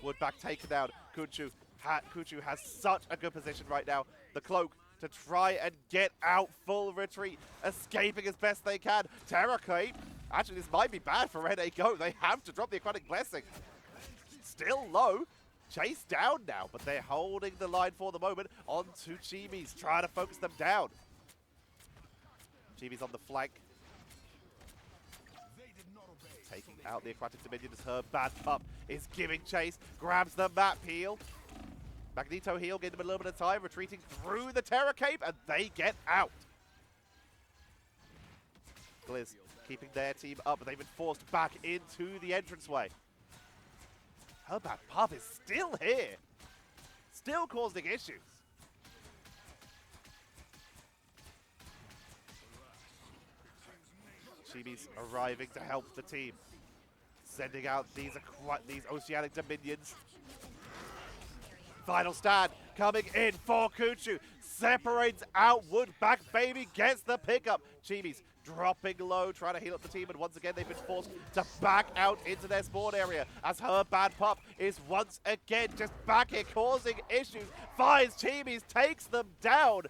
Woodback taken down. Kuchu has such a good position right now. The cloak to try and get out full retreat. Escaping as best they can. Terror Claim. Actually, this might be bad for NA Goat. They have to drop the Aquatic Blessing. Still low. Chase down now, but they're holding the line for the moment onto Chibi's, trying to focus them down. Chibi's on the flank. Taking out the Aquatic Dominion as her bad pup is giving chase. Grabs the map heal. Magneto heal, giving them a little bit of time, retreating through the Terror Cape, and they get out. Gliz keeping their team up, but they've been forced back into the entranceway. Her bad pup is still here. Still causing issues. Chibi's arriving to help the team. Sending out these Oceanic Dominions. Final stand coming in for Kuchu. Separates out Woodback Baby, gets the pickup. Chibi's dropping low, trying to heal up the team, and once again they've been forced to back out into their spawn area as her bad pup is once again just back here causing issues. Finds Chibi's, takes them down,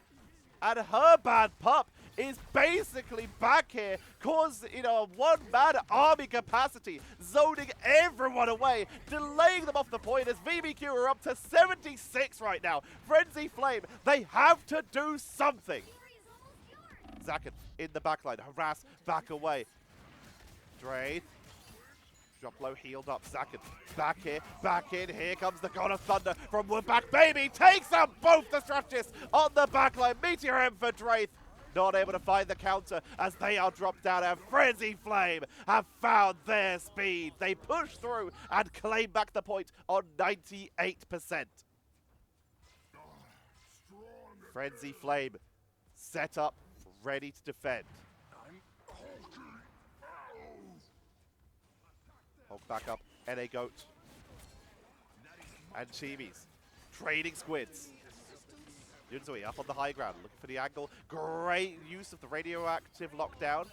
and her bad pup is basically back here, a one-man army capacity, zoning everyone away, delaying them off the point as VBQ are up to 76 right now. Frenzy Flame, they have to do something. Zakin in the backline, harass, back away. Draith, drop low, healed up. Zakin back here, back in. Here comes the God of Thunder from Woodback Baby. Takes out both the strategists on the backline. Meteor M for Draith. Not able to find the counter as they are dropped down, and Frenzy Flame have found their speed. They push through and claim back the point on 98%. Frenzy Flame set up, ready to defend. Hulk back up, NA Goat. And Chibi's trading squids. Yunzui up on the high ground, looking for the angle. Great use of the radioactive lockdown.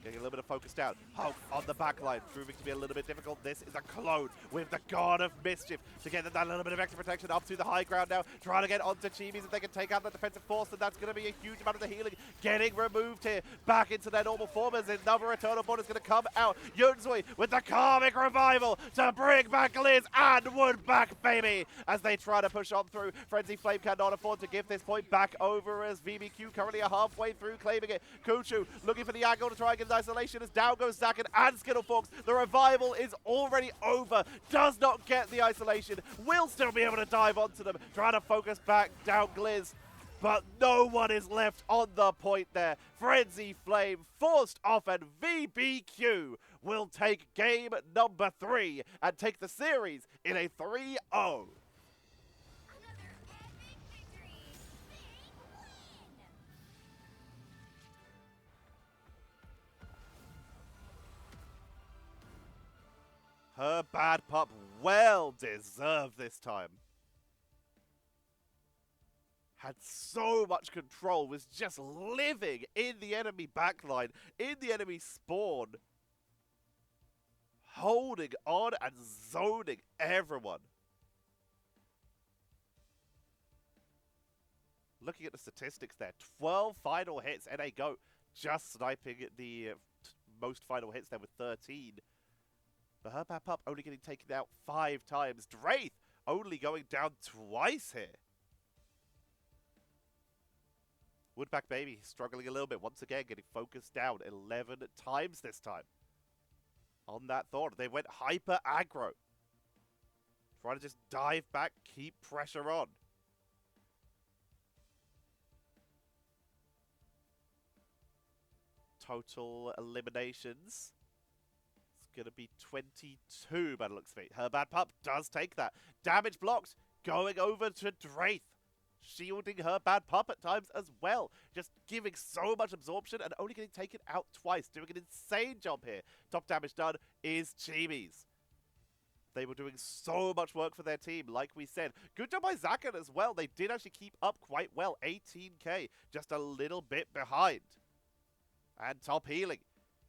Getting a little bit of focus down. Hulk on the back line, proving to be a little bit difficult. This is a clone with the God of Mischief to get that little bit of extra protection up to the high ground now. Trying to get onto Chibi's if they can take out that defensive force, and that's going to be a huge amount of the healing getting removed here. Back into their normal form as another Eternal Bond is going to come out. Yunzui with the Karmic Revival to bring back Liz and Woodback Baby as they try to push on through. Frenzy Flame cannot afford to give this point back over as VBQ currently are halfway through claiming it. Kuchu looking for the angle to try and get isolation as down goes Zakin and Skittlefox. The revival is already over. Does not get the isolation. Will still be able to dive onto them. Trying to focus back down Gliz. But no one is left on the point there. Frenzy Flame forced off, and VBQ will take game number 3 and take the series in a 3-0. Another epic victory! Big win! Her bad pup well deserved this time. Had so much control, was just living in the enemy backline, in the enemy spawn. Holding on and zoning everyone. Looking at the statistics there, 12 final hits, NA Goat just sniping the most final hits there with 13. But her bad pup only getting taken out 5 times. Draith only going down twice here. Woodback Baby struggling a little bit. Once again, getting focused down 11 times this time. On that thought, they went hyper aggro. Trying to just dive back, keep pressure on. total eliminations. It's going to be 22 by the looks of it. Her bad pup does take that. Damage blocked, going over to Draith. Shielding her bad pup at times as well. Just giving so much absorption and only getting taken out twice. Doing an insane job here. Top damage done is Chibi's. They were doing so much work for their team, like we said. Good job by Zakan as well. They did actually keep up quite well. 18k, just a little bit behind. And top healing,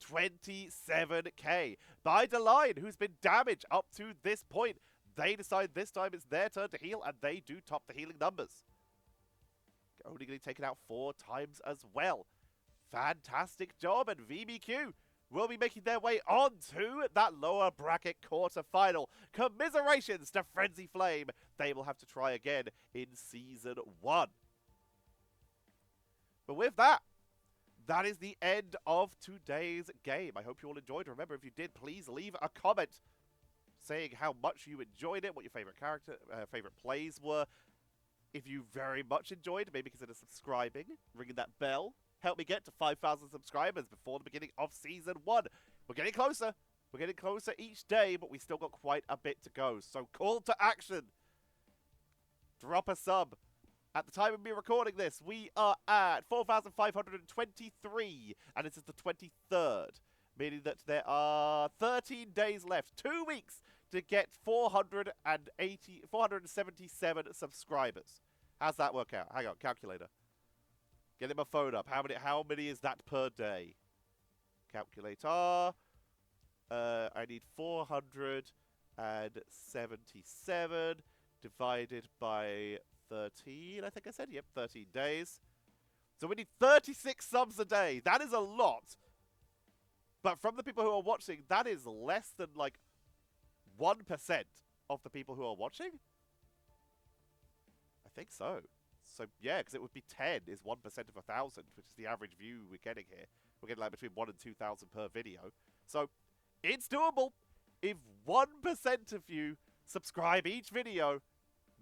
27k. By Deline, who's been damaged up to this point. They decide this time it's their turn to heal, and they do top the healing numbers. Only getting taken out 4 times as well. Fantastic job, and vbq will be making their way on to that lower bracket quarter-final. Commiserations to Frenzy Flame. They will have to try again in Season 1. But with that, that is the end of today's game. I hope you all enjoyed. Remember, if you did, please leave a comment saying how much you enjoyed it, what your favorite plays were. If you very much enjoyed, maybe consider subscribing, ringing that bell. Help me get to 5,000 subscribers before the beginning of Season 1. We're getting closer. We're getting closer each day, but we still got quite a bit to go. So call to action. Drop a sub. At the time of me recording this, we are at 4,523, and this is the 23rd, meaning that there are 13 days left, 2 weeks to get 477 subscribers. How's that work out? Hang on, calculator. Getting my phone up. How many is that per day? Calculator. I need 477 divided by 13, I think I said. Yep, 13 days. So we need 36 subs a day. That is a lot. But from the people who are watching, that is less than, like, 1% of the people who are watching? I think so. So, yeah, because it would be 10 is 1% of 1,000, which is the average view we're getting here. We're getting, like, between 1 and 2,000 per video. So, it's doable. If 1% of you subscribe each video,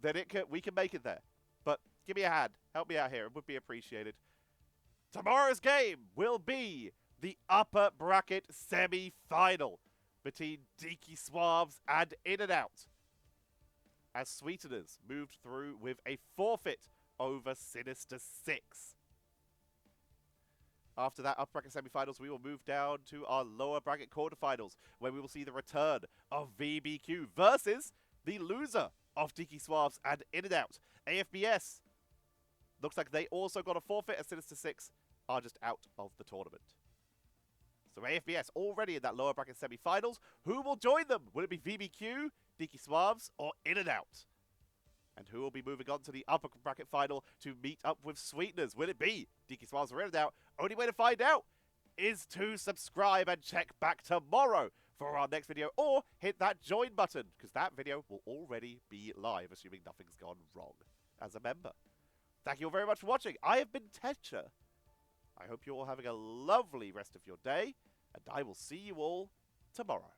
then we can make it there. But give me a hand. Help me out here. It would be appreciated. Tomorrow's game will be the upper bracket semi-final between Deaky Swabs and In and Out, as Sweeteners moved through with a forfeit over Sinister 6. After that upper bracket semi-finals, we will move down to our lower bracket quarterfinals, where we will see the return of vbq versus the loser of Deaky Swabs and In and Out. AFBS looks like they also got a forfeit, as Sinister 6 are just out of the tournament. So AFBS already in that lower bracket semi-finals. Who will join them? Will it be vbq, Deaky Swabs, or In and Out? And who will be moving on to the upper bracket final to meet up with Sweeteners? Will it be Deaky Swabs or In and Out? Only way to find out is to subscribe and check back tomorrow for our next video, or hit that join button, because that video will already be live, assuming nothing's gone wrong as a member. Thank you all very much for watching. I have been Tetcher. I hope you're all having a lovely rest of your day, and I will see you all tomorrow.